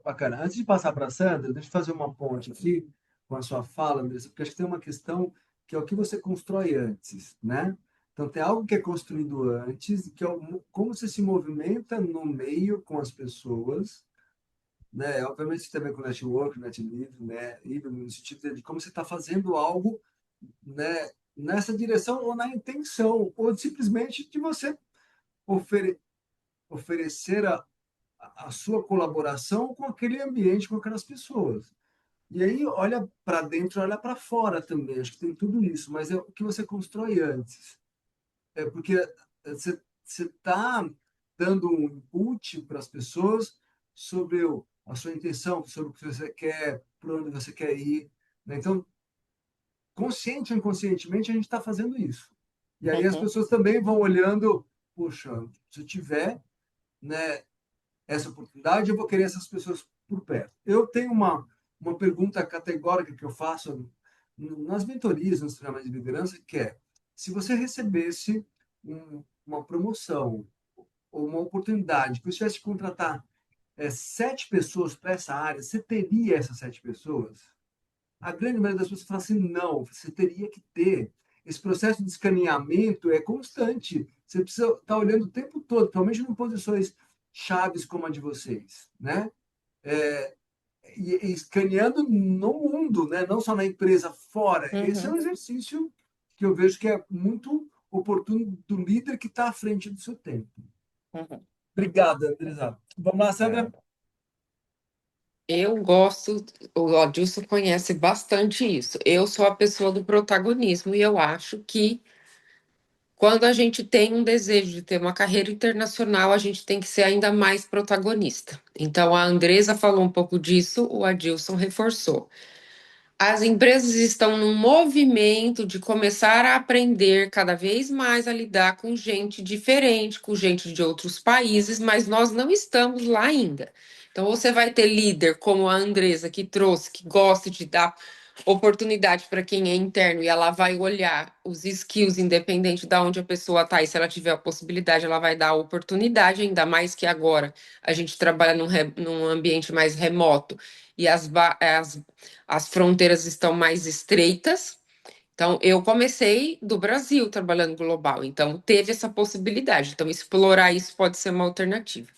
Bacana. Antes de passar para a Sandra, deixa eu fazer uma ponte aqui com a sua fala, Andressa, porque acho que tem uma questão que é o que você constrói antes, né? Então, tem algo que é construído antes, que é como você se movimenta no meio com as pessoas, né? Obviamente, isso tem a ver com network, net livre, né? Livre no sentido de como você está fazendo algo, né? Nessa direção ou na intenção, ou simplesmente de você ofere oferecer a sua colaboração com aquele ambiente, com aquelas pessoas. E aí olha para dentro, olha para fora também. Acho que tem tudo isso, mas é o que você constrói antes. É porque você está dando um input para as pessoas sobre a sua intenção, sobre o que você quer, por onde você quer ir, né? Então, consciente ou inconscientemente, a gente está fazendo isso. E aí as Uhum, pessoas também vão olhando, puxa, se eu tiver, né, essa oportunidade, eu vou querer essas pessoas por perto. Eu tenho uma pergunta categórica que eu faço nas mentorias, nos treinamentos de liderança, que é: se você recebesse uma promoção ou uma oportunidade, que você tivesse que contratar 7 pessoas para essa área, você teria essas 7 pessoas? A grande maioria das pessoas fala assim: não, você teria que ter. Esse processo de escaneamento é constante. Você precisa estar olhando o tempo todo, principalmente em posições chaves como a de vocês, né? É, e escaneando no mundo, né? Não só na empresa, fora. Esse é um uhum, exercício que eu vejo que é muito oportuno do líder que está à frente do seu tempo. uhum. Obrigado, Andresa. Vamos lá, Sandra? Obrigada. Eu gosto, o Adilson conhece bastante isso. Eu sou a pessoa do protagonismo e eu acho que quando a gente tem um desejo de ter uma carreira internacional, a gente tem que ser ainda mais protagonista. Então, a Andresa falou um pouco disso, o Adilson reforçou. As empresas estão num movimento de começar a aprender cada vez mais a lidar com gente diferente, com gente de outros países, mas nós não estamos lá ainda. Então, você vai ter líder como a Andresa, que trouxe, que gosta de dar oportunidade para quem é interno e ela vai olhar os skills, independente de onde a pessoa está, e se ela tiver a possibilidade, ela vai dar a oportunidade, ainda mais que agora a gente trabalha num ambiente mais remoto e as fronteiras estão mais estreitas. Então, eu comecei do Brasil trabalhando global, então teve essa possibilidade. Então, explorar isso pode ser uma alternativa.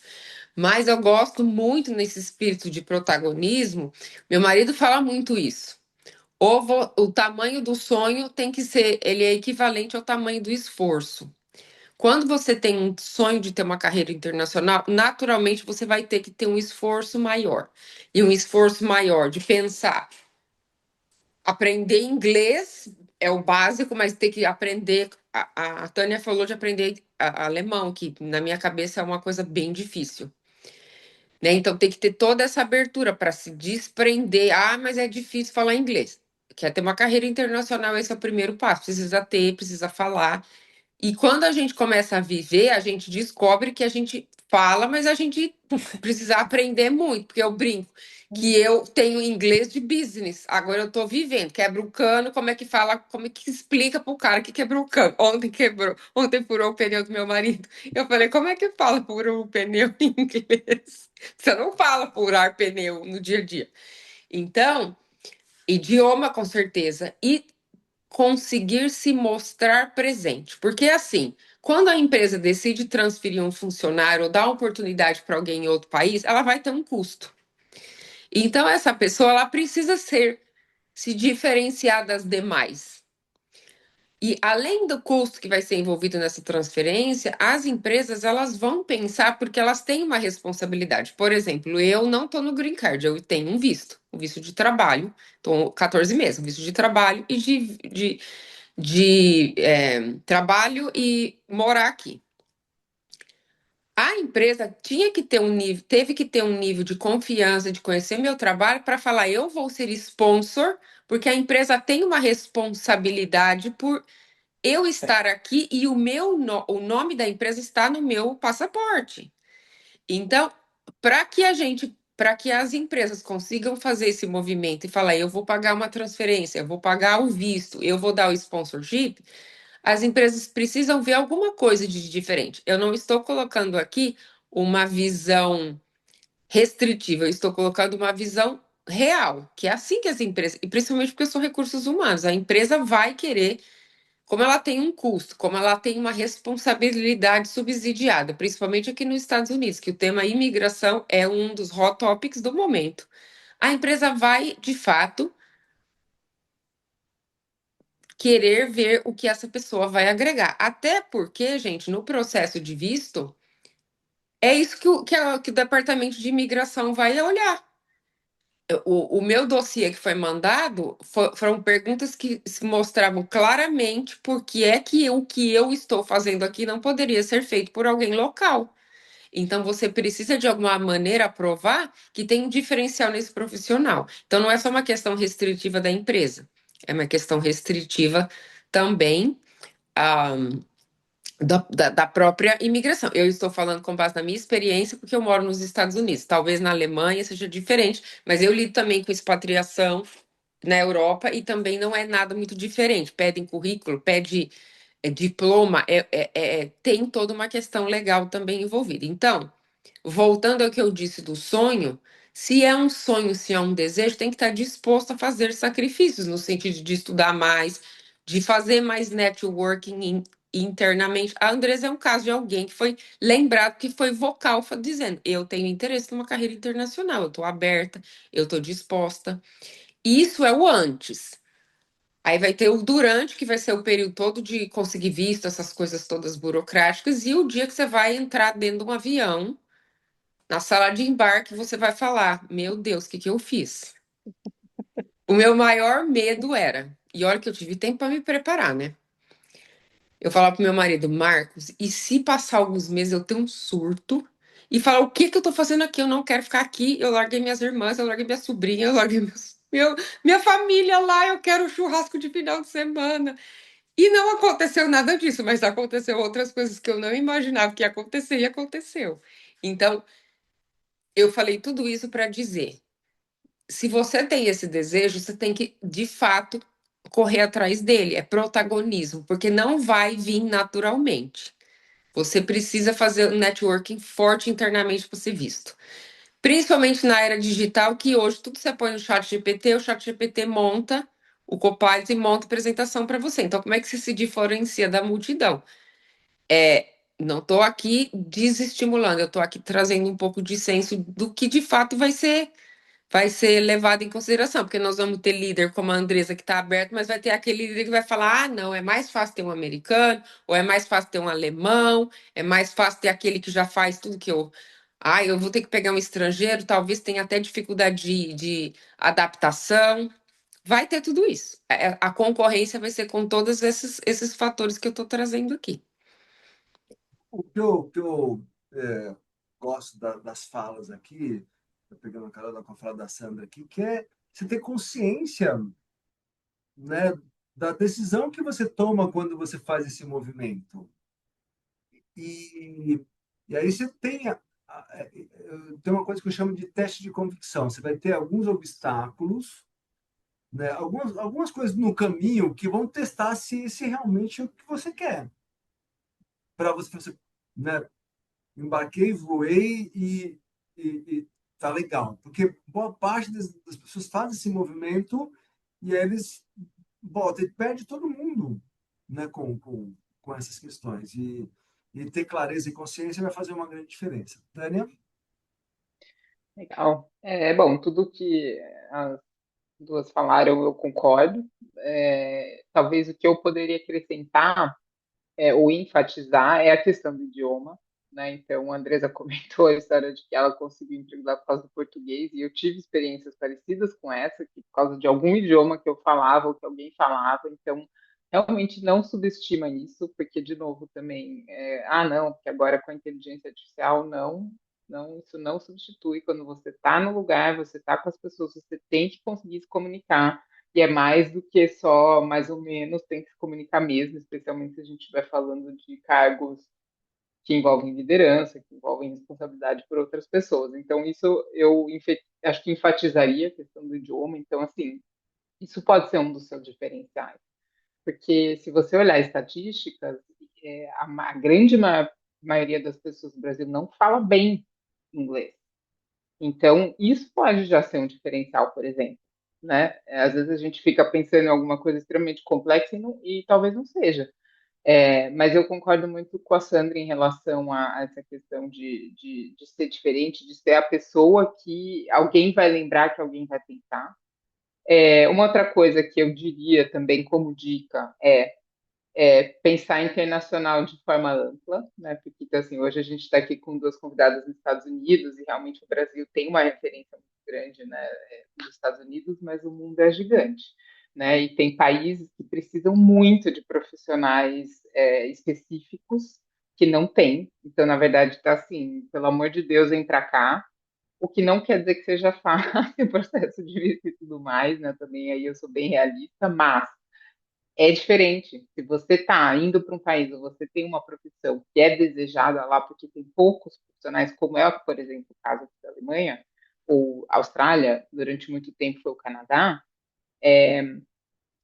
Mas eu gosto muito nesse espírito de protagonismo. Meu marido fala muito isso. O tamanho do sonho tem que ser, ele é equivalente ao tamanho do esforço. Quando você tem um sonho de ter uma carreira internacional, naturalmente você vai ter que ter um esforço maior. E um esforço maior de pensar. Aprender inglês é o básico, mas ter que aprender. A Tânia falou de aprender alemão, que na minha cabeça é uma coisa bem difícil. Né? Então tem que ter toda essa abertura para se desprender. Ah, mas é difícil falar inglês. Quer ter uma carreira internacional, esse é o primeiro passo. Precisa ter, precisa falar. E quando a gente começa a viver, a gente descobre que a gente fala, mas a gente precisa aprender muito, porque eu brinco que eu tenho inglês de business, agora eu tô vivendo, quebra o cano, como é que fala, como é que explica pro cara que quebrou o cano? Ontem furou o pneu do meu marido. Eu falei, como é que fala furou o pneu em inglês? Você não fala furar pneu no dia a dia. Então, idioma com certeza. E conseguir se mostrar presente. Porque assim, quando a empresa decide transferir um funcionário ou dar oportunidade para alguém em outro país, ela vai ter um custo. Então essa pessoa ela precisa se diferenciar das demais. E além do custo que vai ser envolvido nessa transferência, as empresas elas vão pensar porque elas têm uma responsabilidade. Por exemplo, eu não estou no Green Card, eu tenho um visto de trabalho, estou 14 meses, um visto de trabalho e de trabalho e morar aqui. A empresa tinha que ter um nível, teve que ter um nível de confiança, de conhecer meu trabalho para falar, eu vou ser sponsor, porque a empresa tem uma responsabilidade por eu estar aqui e o nome da empresa está no meu passaporte. Então, para que as empresas consigam fazer esse movimento e falar, eu vou pagar uma transferência, eu vou pagar o visto, eu vou dar o sponsorship, as empresas precisam ver alguma coisa de diferente. Eu não estou colocando aqui uma visão restritiva, eu estou colocando uma visão real, que é assim que as empresas, e principalmente porque eu sou recursos humanos, a empresa vai querer, como ela tem um custo, como ela tem uma responsabilidade subsidiada, principalmente aqui nos Estados Unidos, que o tema imigração é um dos hot topics do momento. A empresa vai, de fato, querer ver o que essa pessoa vai agregar. Até porque, gente, no processo de visto, é isso que o departamento de imigração vai olhar. O meu dossiê que foi mandado foram perguntas que se mostravam claramente porque é que o que eu estou fazendo aqui não poderia ser feito por alguém local. Então, você precisa, de alguma maneira, provar que tem um diferencial nesse profissional. Então, não é só uma questão restritiva da empresa, é uma questão restritiva também ah, da própria imigração. Eu estou falando com base na minha experiência, porque eu moro nos Estados Unidos. Talvez na Alemanha seja diferente, mas eu lido também com expatriação na Europa e também não é nada muito diferente. Pedem currículo, pede diploma, tem toda uma questão legal também envolvida. Então, voltando ao que eu disse do sonho, se é um sonho, se é um desejo, tem que estar disposto a fazer sacrifícios, no sentido de estudar mais, de fazer mais networking internamente. A Andresa é um caso de alguém que foi lembrado, que foi vocal, dizendo: eu tenho interesse numa carreira internacional, eu estou aberta, eu estou disposta. Isso é o antes. Aí vai ter o durante, que vai ser o período todo de conseguir visto, essas coisas todas burocráticas, e o dia que você vai entrar dentro de um avião na sala de embarque, você vai falar: meu Deus, o que que eu fiz? O meu maior medo era, e olha que eu tive tempo para me preparar, né? Eu falava pro meu marido: Marcos, e se passar alguns meses eu tenho um surto e falar: o que que eu tô fazendo aqui? Eu não quero ficar aqui. Eu larguei minhas irmãs, eu larguei minha sobrinha, eu larguei minha família lá, eu quero churrasco de final de semana. E não aconteceu nada disso, mas aconteceu outras coisas que eu não imaginava que ia acontecer e aconteceu. Então, eu falei tudo isso para dizer: se você tem esse desejo, você tem que, de fato, correr atrás dele. É protagonismo, porque não vai vir naturalmente. Você precisa fazer um networking forte internamente para ser visto. Principalmente na era digital, que hoje tudo você põe no chat GPT, o chat GPT monta o Copilot e monta a apresentação para você. Então, como é que você se diferencia da multidão? Não estou aqui desestimulando, eu estou aqui trazendo um pouco de senso do que de fato vai ser levado em consideração, porque nós vamos ter líder como a Andresa que está aberto, mas vai ter aquele líder que vai falar: ah, não, é mais fácil ter um americano, ou é mais fácil ter um alemão, é mais fácil ter aquele que já faz tudo que eu. Ah, eu vou ter que pegar um estrangeiro, talvez tenha até dificuldade de adaptação. Vai ter tudo isso. A concorrência vai ser com todos esses fatores que eu estou trazendo aqui. O que eu gosto das falas aqui, tô pegando a carona com a fala da Sandra aqui, que é você ter consciência, né, da decisão que você toma quando você faz esse movimento. E, e aí você tem, tem uma coisa que eu chamo de teste de convicção. Você vai ter alguns obstáculos, né, algumas coisas no caminho que vão testar se realmente é o que você quer. Para você, né, embarquei, voei e tá legal. Porque boa parte das pessoas fazem esse movimento e aí eles voltam e perde todo mundo, né, com essas questões. E ter clareza e consciência vai fazer uma grande diferença. Tânia? Legal. Bom, tudo que as duas falaram eu concordo. Talvez o que eu poderia acrescentar ou enfatizar é a questão do idioma, né? Então, a Andresa comentou a história de que ela conseguiu emprego lá por causa do português, e eu tive experiências parecidas com essa, que por causa de algum idioma que eu falava ou que alguém falava. Então, realmente não subestima isso, porque, de novo, também, não, porque agora com a inteligência artificial, não, não, isso não substitui. Quando você está no lugar, você está com as pessoas, você tem que conseguir se comunicar, e é mais do que só, mais ou menos, tem que se comunicar mesmo, especialmente se a gente estiver falando de cargos que envolvem liderança, que envolvem responsabilidade por outras pessoas. Então, isso eu acho que enfatizaria a questão do idioma. Então, assim, isso pode ser um dos seus diferenciais. Porque se você olhar estatísticas, a grande maioria das pessoas do Brasil não fala bem inglês. Então, isso pode já ser um diferencial, por exemplo. Né? Às vezes a gente fica pensando em alguma coisa extremamente complexa e talvez não seja. Mas eu concordo muito com a Sandra em relação a essa questão de ser diferente, de ser a pessoa que alguém vai lembrar, que alguém vai pensar. Uma outra coisa que eu diria também como dica pensar internacional de forma ampla, né? Porque então, assim, hoje a gente está aqui com duas convidadas nos Estados Unidos e realmente o Brasil tem uma referência muito grande, né, nos Estados Unidos, mas o mundo é gigante, né? E tem países que precisam muito de profissionais específicos que não tem. Então, na verdade, está assim, pelo amor de Deus, vem para cá. O que não quer dizer que seja fácil o processo de visto e tudo mais, né? Também aí eu sou bem realista, mas é diferente. Se você está indo para um país ou você tem uma profissão que é desejada lá, porque tem poucos profissionais, como é, por exemplo, o caso aqui da Alemanha, ou Austrália, durante muito tempo foi o Canadá,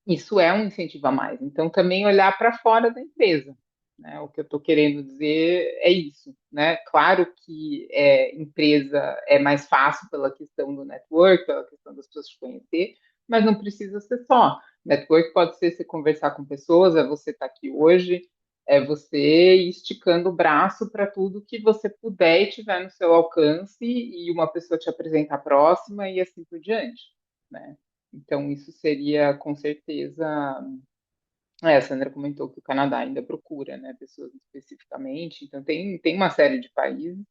isso é um incentivo a mais. Então, também olhar para fora da empresa. Né? O que eu estou querendo dizer é isso. Né? Claro que empresa é mais fácil pela questão do network, pela questão das pessoas te conhecer, mas não precisa ser só. Network pode ser você conversar com pessoas, é você estar aqui hoje, é você ir esticando o braço para tudo que você puder e tiver no seu alcance e uma pessoa te apresenta a próxima e assim por diante. Né? Então, isso seria com certeza. A Sandra comentou que o Canadá ainda procura, né, pessoas especificamente, então tem uma série de países.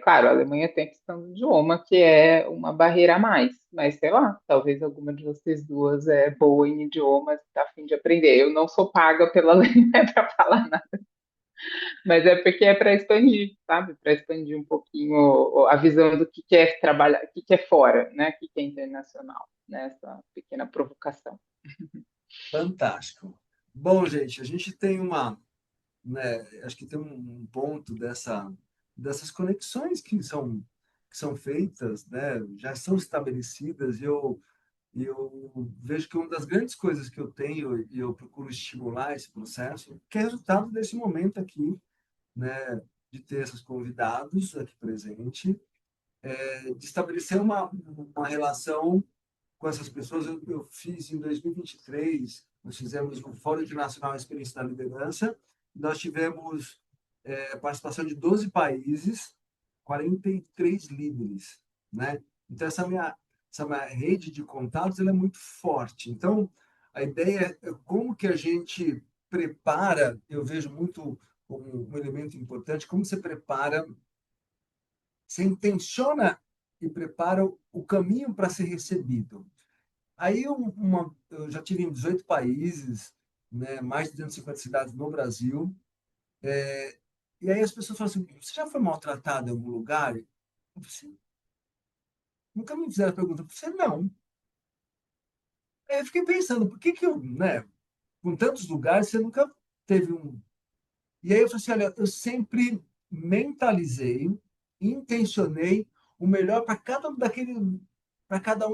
Claro, a Alemanha tem a questão do idioma, que é uma barreira a mais, mas sei lá, talvez alguma de vocês duas é boa em idiomas, está a fim de aprender. Eu não sou paga pela Alemanha para falar nada, mas é porque é para expandir, sabe? Para expandir um pouquinho a visão do que é trabalhar, o que é fora, né? O que é internacional, né? Essa pequena provocação. Fantástico. Bom, gente, a gente tem né, acho que tem um ponto dessas conexões que são feitas, né, já são estabelecidas, e eu vejo que uma das grandes coisas que eu tenho, e eu procuro estimular esse processo, que é resultado desse momento aqui, né, de ter esses convidados aqui presente, de estabelecer uma relação com essas pessoas. Eu fiz em 2023, nós fizemos um Fórum Internacional Experiência da Liderança, nós tivemos participação de 12 países, 43 líderes, né? Então, essa minha rede de contatos ela é muito forte. Então, a ideia é como que a gente prepara, eu vejo muito como um elemento importante, como você prepara, você intenciona e prepara o caminho para ser recebido. Aí eu já tive em 18 países, né, mais de 250 cidades no Brasil. E aí as pessoas falam assim, você já foi maltratado em algum lugar? Eu falei assim, nunca me fizeram a pergunta. Eu falei, não. Aí eu fiquei pensando, por que que eu, né, com tantos lugares, você nunca teve um... E aí eu falei assim, olha, eu sempre mentalizei, intencionei o melhor para cada um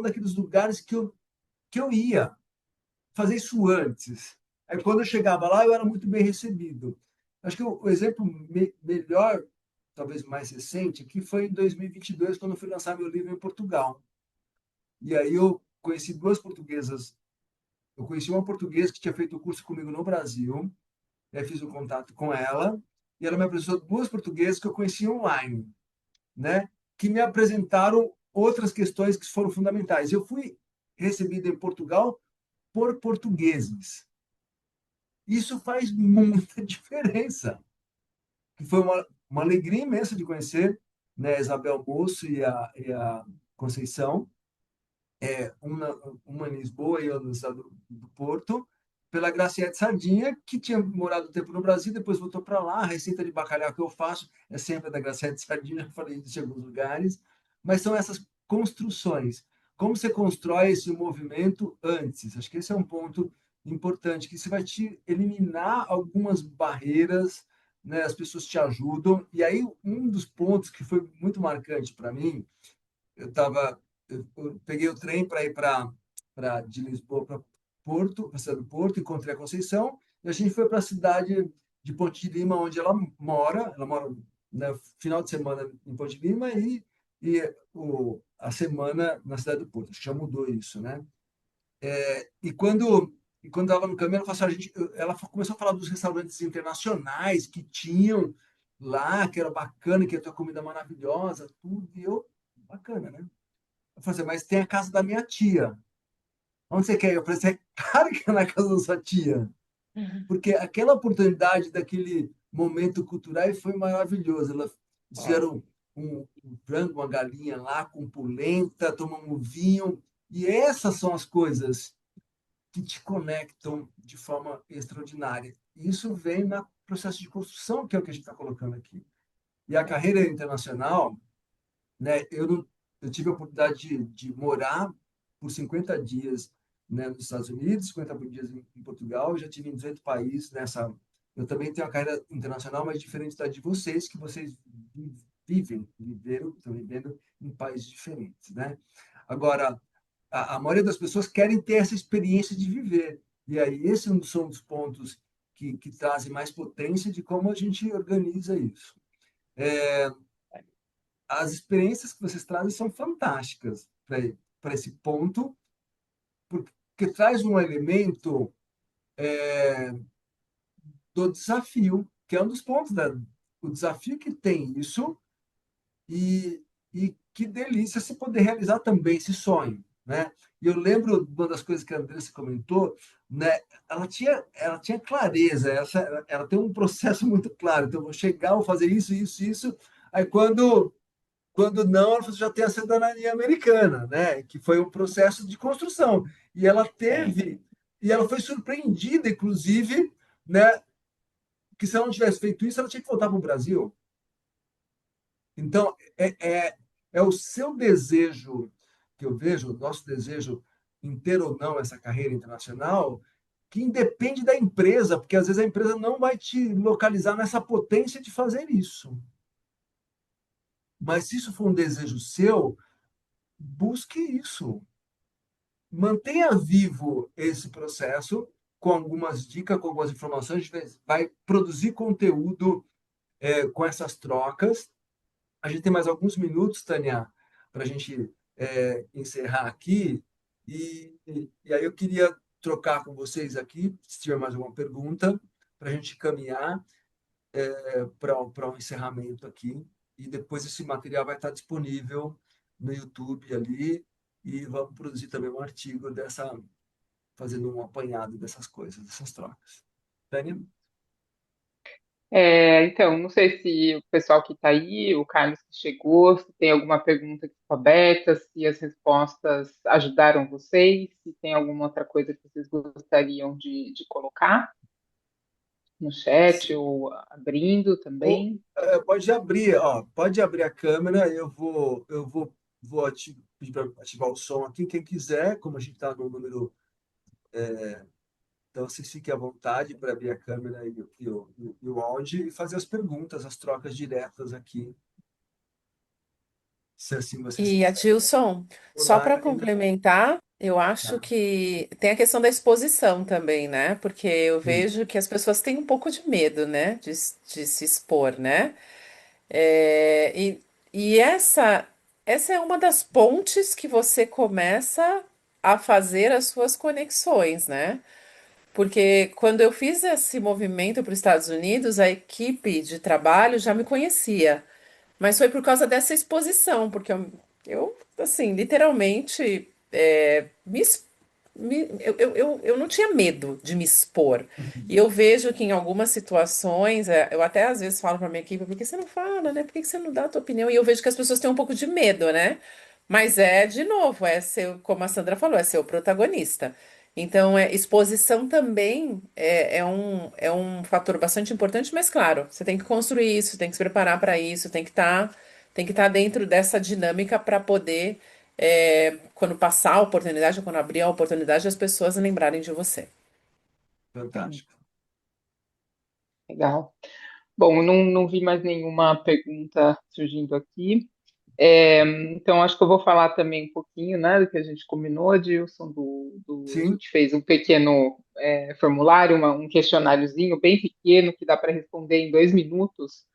daqueles lugares que eu ia. Fazer isso antes. Aí, quando eu chegava lá, eu era muito bem recebido. Acho que o exemplo melhor, talvez mais recente, que foi em 2022, quando eu fui lançar meu livro em Portugal. E aí eu conheci duas portuguesas. Eu conheci uma portuguesa que tinha feito o curso comigo no Brasil. E aí fiz um contato com ela. E ela me apresentou duas portuguesas que eu conheci online, né? Que me apresentaram outras questões que foram fundamentais. Eu fui recebido em Portugal por portugueses. Isso faz muita diferença. Foi uma alegria imensa de conhecer, né, a Isabel Moço e a Conceição, uma em Lisboa e outra no estado do Porto. pela Graciete Sardinha, que tinha morado um tempo no Brasil, depois voltou para lá. A receita de bacalhau que eu faço é sempre da Graciete Sardinha, já falei isso em alguns lugares. Mas são essas construções. Como você constrói esse movimento antes? Acho que esse é um ponto importante, que você vai te eliminar algumas barreiras, né? As pessoas te ajudam. E aí, um dos pontos que foi muito marcante para mim, eu peguei o trem para ir de Lisboa para Porto, para a cidade do Porto, encontrei a Conceição, e a gente foi para a cidade de Ponte de Lima, onde ela mora, né, final de semana em Ponte de Lima a semana na cidade do Porto. Acho que já mudou isso, né? E quando estava no caminho, ela, falou assim, ela começou a falar dos restaurantes internacionais que tinham lá, que era bacana, que ia ter comida maravilhosa, tudo, e eu, bacana, né? Eu falei assim, mas tem a casa da minha tia. Onde você quer ir? Eu falei assim, é claro que é na casa da sua tia. Porque aquela oportunidade daquele momento cultural foi maravilhoso. Eles Ó, fizeram um frango, uma galinha lá com polenta, tomamos vinho. E essas são as coisas que te conectam de forma extraordinária. E isso vem no processo de construção, que é o que a gente está colocando aqui. E a carreira internacional, né? Eu tive a oportunidade de morar por 50 dias, né, nos Estados Unidos, 50 dias em Portugal, eu já tive em 18 países nessa. Eu também tenho uma carreira internacional, mas diferente da de vocês, que vocês estão vivendo em países diferentes, né? Agora, a maioria das pessoas querem ter essa experiência de viver. E aí, esse é são dos pontos que trazem mais potência de como a gente organiza isso. As experiências que vocês trazem são fantásticas para esse ponto, porque traz um elemento do desafio, que é um dos pontos o desafio que tem isso e que delícia se poder realizar também esse sonho, né? E eu lembro de uma das coisas que a Andressa comentou, né? Ela tinha clareza, ela tem um processo muito claro. Então, eu vou chegar, vou fazer isso, isso, isso. Aí, quando não, ela já tem a cidadania americana, né? Que foi um processo de construção. E ela sim. teve, e ela foi surpreendida, inclusive, né? Que se ela não tivesse feito isso, ela tinha que voltar para o Brasil. Então, é o seu desejo, que eu vejo, o nosso desejo em ter ou não essa carreira internacional, que independe da empresa, porque às vezes a empresa não vai te localizar nessa potência de fazer isso. Mas se isso for um desejo seu, busque isso. Mantenha vivo esse processo com algumas dicas, com algumas informações. A gente vai produzir conteúdo com essas trocas. A gente tem mais alguns minutos, Tânia, para a gente encerrar aqui. E aí eu queria trocar com vocês aqui, se tiver mais alguma pergunta, para a gente caminhar para um encerramento aqui. E depois esse material vai estar disponível no YouTube ali. E vamos produzir também um artigo fazendo um apanhado dessas coisas, dessas trocas. Tânia? Então, não sei se o pessoal que está aí, o Carlos que chegou, se tem alguma pergunta que ficou aberta, se as respostas ajudaram vocês, se tem alguma outra coisa que vocês gostariam de colocar no chat ou abrindo Ou, também. pode abrir, ó, pode abrir a câmera, vou pedir para ativar o som aqui, quem quiser, como a gente está no número, então vocês fiquem à vontade para abrir a câmera e o áudio e fazer as perguntas, as trocas diretas aqui, se assim vocês E, quiserem. Adilson, só Olá, para Karina. complementar, eu acho Tá. que tem a questão da exposição também, né? Porque eu Sim. vejo que as pessoas têm um pouco de medo, né? De se expor, né? É, e essa é uma das pontes que você começa a fazer as suas conexões, né? Porque quando eu fiz esse movimento para os Estados Unidos, a equipe de trabalho já me conhecia. Mas foi por causa dessa exposição, porque assim, literalmente, eu não tinha medo de me expor. E eu vejo que em algumas situações, eu até às vezes falo para minha equipe, por que você não fala, né? Por que você não dá a tua opinião? E eu vejo que as pessoas têm um pouco de medo, né? Mas de novo, como a Sandra falou, é ser o protagonista. Então, exposição também é um fator bastante importante, mas claro, você tem que construir isso, tem que se preparar para isso, tem que estar dentro dessa dinâmica para poder, quando passar a oportunidade, ou quando abrir a oportunidade, as pessoas lembrarem de você. Fantástico. Legal. Bom, não vi mais nenhuma pergunta surgindo aqui. Então, acho que eu vou falar também um pouquinho, né, do que a gente combinou, Dilson, a Sim, gente fez um pequeno formulário, um questionáriozinho bem pequeno que dá para responder em 2 minutos,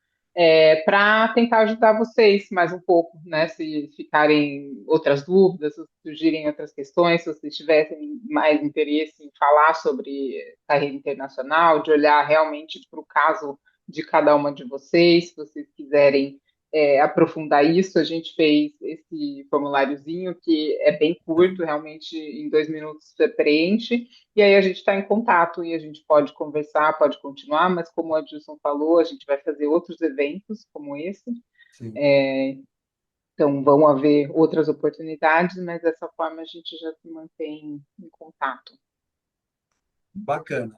para tentar ajudar vocês mais um pouco, né, se ficarem outras dúvidas, se surgirem outras questões, se vocês tivessem mais interesse em falar sobre carreira internacional, de olhar realmente para o caso de cada uma de vocês, se vocês quiserem aprofundar isso, a gente fez esse formuláriozinho que é bem curto, realmente em 2 minutos você preenche, e aí a gente está em contato e a gente pode conversar, pode continuar, mas como a Dilson falou, a gente vai fazer outros eventos como esse, sim. é, então vão haver outras oportunidades, mas dessa forma a gente já se mantém em contato. Bacana.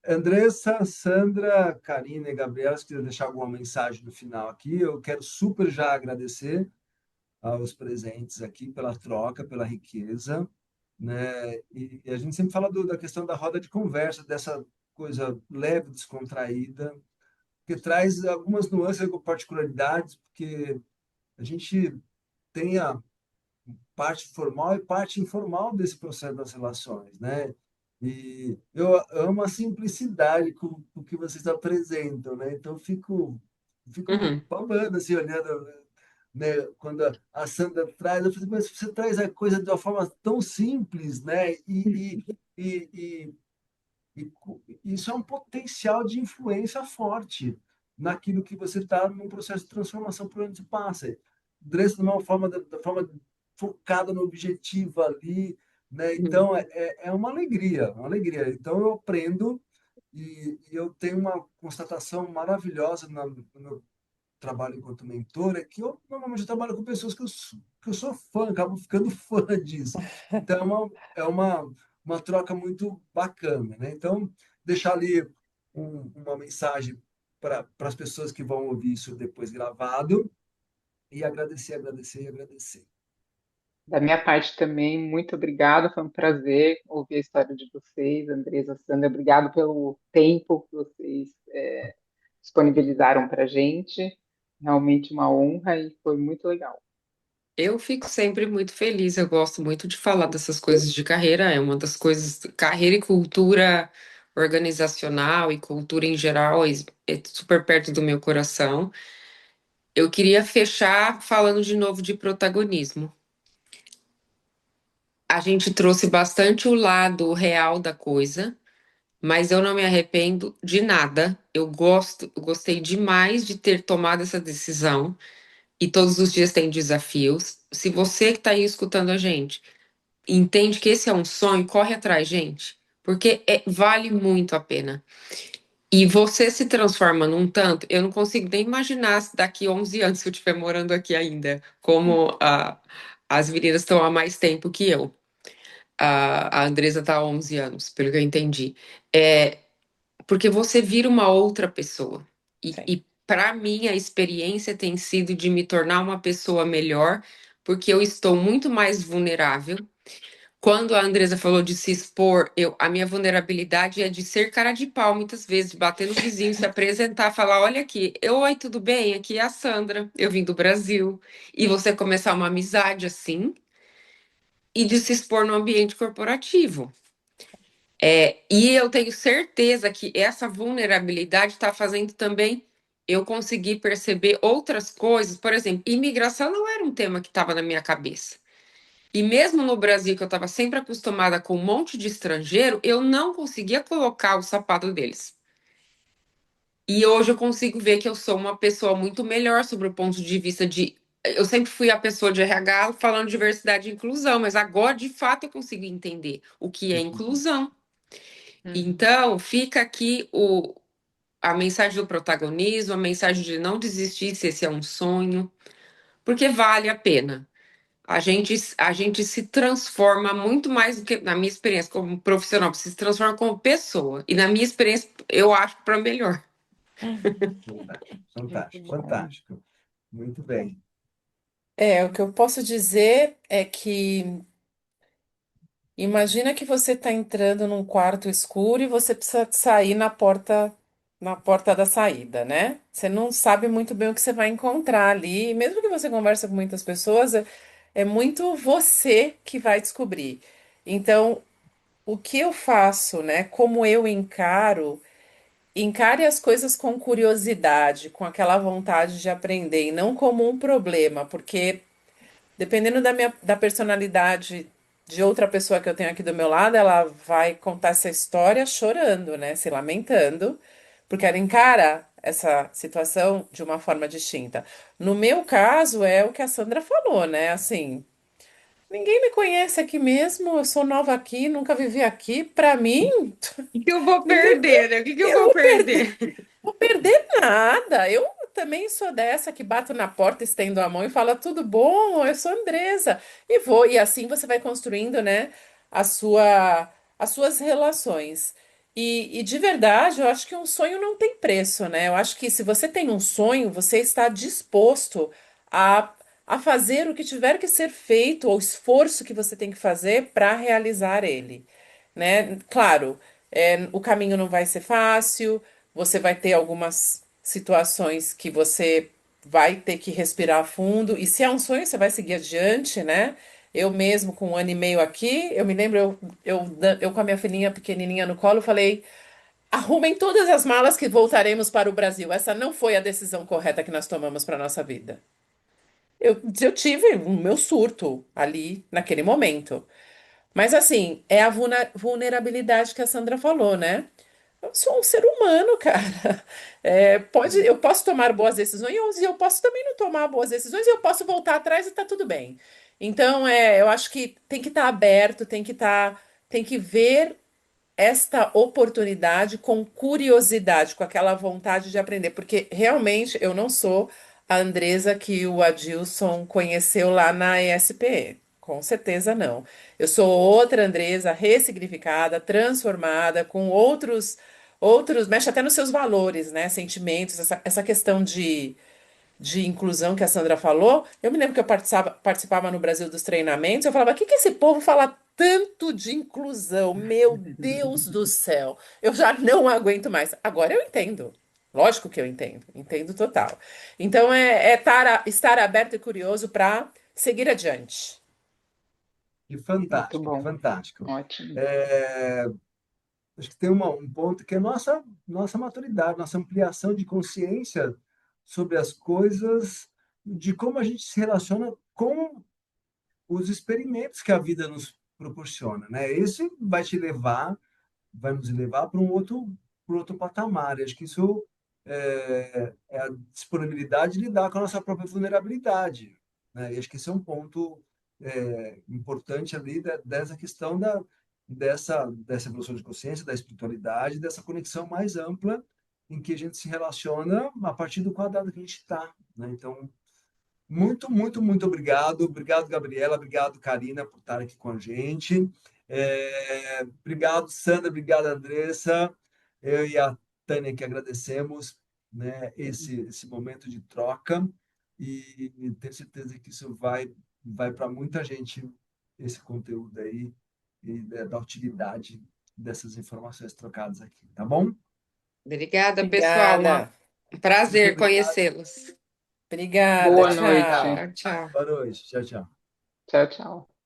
Andressa, Sandra, Karina e Gabriela, se quiser deixar alguma mensagem no final aqui, eu quero super já agradecer aos presentes aqui pela troca, pela riqueza, né? E a gente sempre fala da questão da roda de conversa, dessa coisa leve, descontraída, que traz algumas nuances e particularidades, porque a gente tem a parte formal e parte informal desse processo das relações, né? E eu amo a simplicidade com que vocês apresentam, né? Então fico Uhum, babando assim olhando, né? Quando a Sandra traz, eu falei, mas você traz a coisa de uma forma tão simples, né? E, isso é um potencial de influência forte naquilo que você está num processo de transformação por onde você passa. Dress de uma forma, da forma focada no objetivo ali, né? uhum. Então, é uma alegria, uma alegria. Então, eu aprendo e eu tenho uma constatação maravilhosa no meu trabalho enquanto mentor, é que eu normalmente trabalho com pessoas que eu sou fã, acabo ficando fã disso. Então, uma troca muito bacana, né? Então, deixar ali uma mensagem para as pessoas que vão ouvir isso depois gravado e agradecer, agradecer e agradecer. Da minha parte também, muito obrigada, foi um prazer ouvir a história de vocês, Andresa, Sandra, obrigado pelo tempo que vocês disponibilizaram para a gente, realmente uma honra e foi muito legal. Eu fico sempre muito feliz, eu gosto muito de falar dessas coisas de carreira, é uma das coisas, carreira e cultura organizacional e cultura em geral é super perto do meu coração. Eu queria fechar falando de novo de protagonismo. A gente trouxe bastante o lado real da coisa, mas eu não me arrependo de nada. Eu gostei demais de ter tomado essa decisão e todos os dias tem desafios. Se você que está aí escutando a gente entende que esse é um sonho, corre atrás, gente, porque vale muito a pena. E você se transforma num tanto, eu não consigo nem imaginar se daqui 11 anos, se eu estiver morando aqui ainda, como as meninas estão há mais tempo que eu. A Andresa está há 11 anos, pelo que eu entendi. É, porque você vira uma outra pessoa. Sim. E para mim, a experiência tem sido de me tornar uma pessoa melhor, porque eu estou muito mais vulnerável. Quando a Andresa falou de se expor, a minha vulnerabilidade é de ser cara de pau, muitas vezes, de bater no vizinho, se apresentar, falar: olha aqui, oi, tudo bem? Aqui é a Sandra, eu vim do Brasil. E você começar uma amizade assim, e de se expor no ambiente corporativo. E eu tenho certeza que essa vulnerabilidade está fazendo também eu conseguir perceber outras coisas. Por exemplo, imigração não era um tema que estava na minha cabeça. E mesmo no Brasil, que eu estava sempre acostumada com um monte de estrangeiro, eu não conseguia colocar o sapato deles. E hoje eu consigo ver que eu sou uma pessoa muito melhor sobre o ponto de vista de. Eu sempre fui a pessoa de RH falando diversidade e inclusão, mas agora, de fato, eu consigo entender o que é inclusão. Uhum. Então, fica aqui a mensagem do protagonismo, a mensagem de não desistir se esse é um sonho, porque vale a pena. a gente se transforma muito mais do que, na minha experiência como profissional, você se transforma como pessoa. E na minha experiência, eu acho para melhor. Muito Fantástico, bom. fantástico. Muito bem. O que eu posso dizer é que imagina que você está entrando num quarto escuro e você precisa sair na porta da saída, né? Você não sabe muito bem o que você vai encontrar ali. E mesmo que você converse com muitas pessoas, é muito você que vai descobrir. Então, o que eu faço, né? Como eu encaro, encare as coisas com curiosidade, com aquela vontade de aprender, e não como um problema, porque dependendo da personalidade de outra pessoa que eu tenho aqui do meu lado, ela vai contar essa história chorando, né? Se lamentando, porque ela encara essa situação de uma forma distinta. No meu caso, é o que a Sandra falou, né? Assim, ninguém me conhece aqui mesmo, eu sou nova aqui, nunca vivi aqui. Para mim, O que eu vou ninguém. perder, né? O que que eu Eu vou vou perder. perder? Vou perder nada. Eu também sou dessa que bato na porta, estendo a mão e fala tudo bom, eu sou Andresa. E vou, e assim você vai construindo, né, a as suas relações. E de verdade, eu acho que um sonho não tem preço, né? Eu acho que se você tem um sonho, você está disposto a, a fazer o que tiver que ser feito, ou o esforço que você tem que fazer para realizar ele, né? Claro, o caminho não vai ser fácil. Você vai ter algumas situações que você vai ter que respirar fundo. E se é um sonho, você vai seguir adiante, né? Eu mesmo, com um ano e meio aqui, eu me lembro, eu com a minha filhinha pequenininha no colo, falei: arrumem todas as malas que voltaremos para o Brasil. Essa não foi a decisão correta que nós tomamos para a nossa vida. Eu tive o meu surto ali, naquele momento. Mas assim, é a vulnerabilidade que a Sandra falou, né? Eu sou um ser humano, cara. Eu posso tomar boas decisões e eu posso também não tomar boas decisões e eu posso voltar atrás e tá tudo bem. Então, eu acho que tem que estar aberto, tem que ver esta oportunidade com curiosidade, com aquela vontade de aprender, porque realmente eu não sou a Andresa que o Adilson conheceu lá na ESPE. Com certeza não. Eu sou outra Andresa, ressignificada, transformada, com outros, mexe até nos seus valores, né? Sentimentos, essa questão de inclusão que a Sandra falou. Eu me lembro que eu participava no Brasil dos treinamentos, eu falava, o que que esse povo fala tanto de inclusão? Meu Deus do céu, eu já não aguento mais. Agora eu entendo. Lógico que eu entendo, entendo total. Então estar aberto e curioso para seguir adiante. E Muito fantástico, bom. fantástico. Ótimo. É, acho que tem um ponto que é nossa maturidade, nossa ampliação de consciência sobre as coisas, de como a gente se relaciona com os experimentos que a vida nos proporciona, né? Esse vai nos levar para um outro patamar. E acho que isso é a disponibilidade de lidar com a nossa própria vulnerabilidade, né? E acho que esse é um ponto importante ali dessa questão dessa evolução de consciência, da espiritualidade, dessa conexão mais ampla em que a gente se relaciona a partir do quadrado que a gente está, né? Então, muito, muito, muito obrigado. Obrigado, Gabriela. Obrigado, Karina, por estar aqui com a gente. Obrigado, Sandra. Obrigado, Andressa. Eu e a Tânia que agradecemos, né, esse momento de troca e tenho certeza que isso vai para muita gente, esse conteúdo aí, e da utilidade dessas informações trocadas aqui, tá bom? Obrigada, pessoal. Obrigada. Um prazer Obrigado. conhecê-los. Obrigada. Boa Obrigado. noite. Tchau. Tchau, tchau. Boa noite. Tchau, tchau. Tchau, tchau.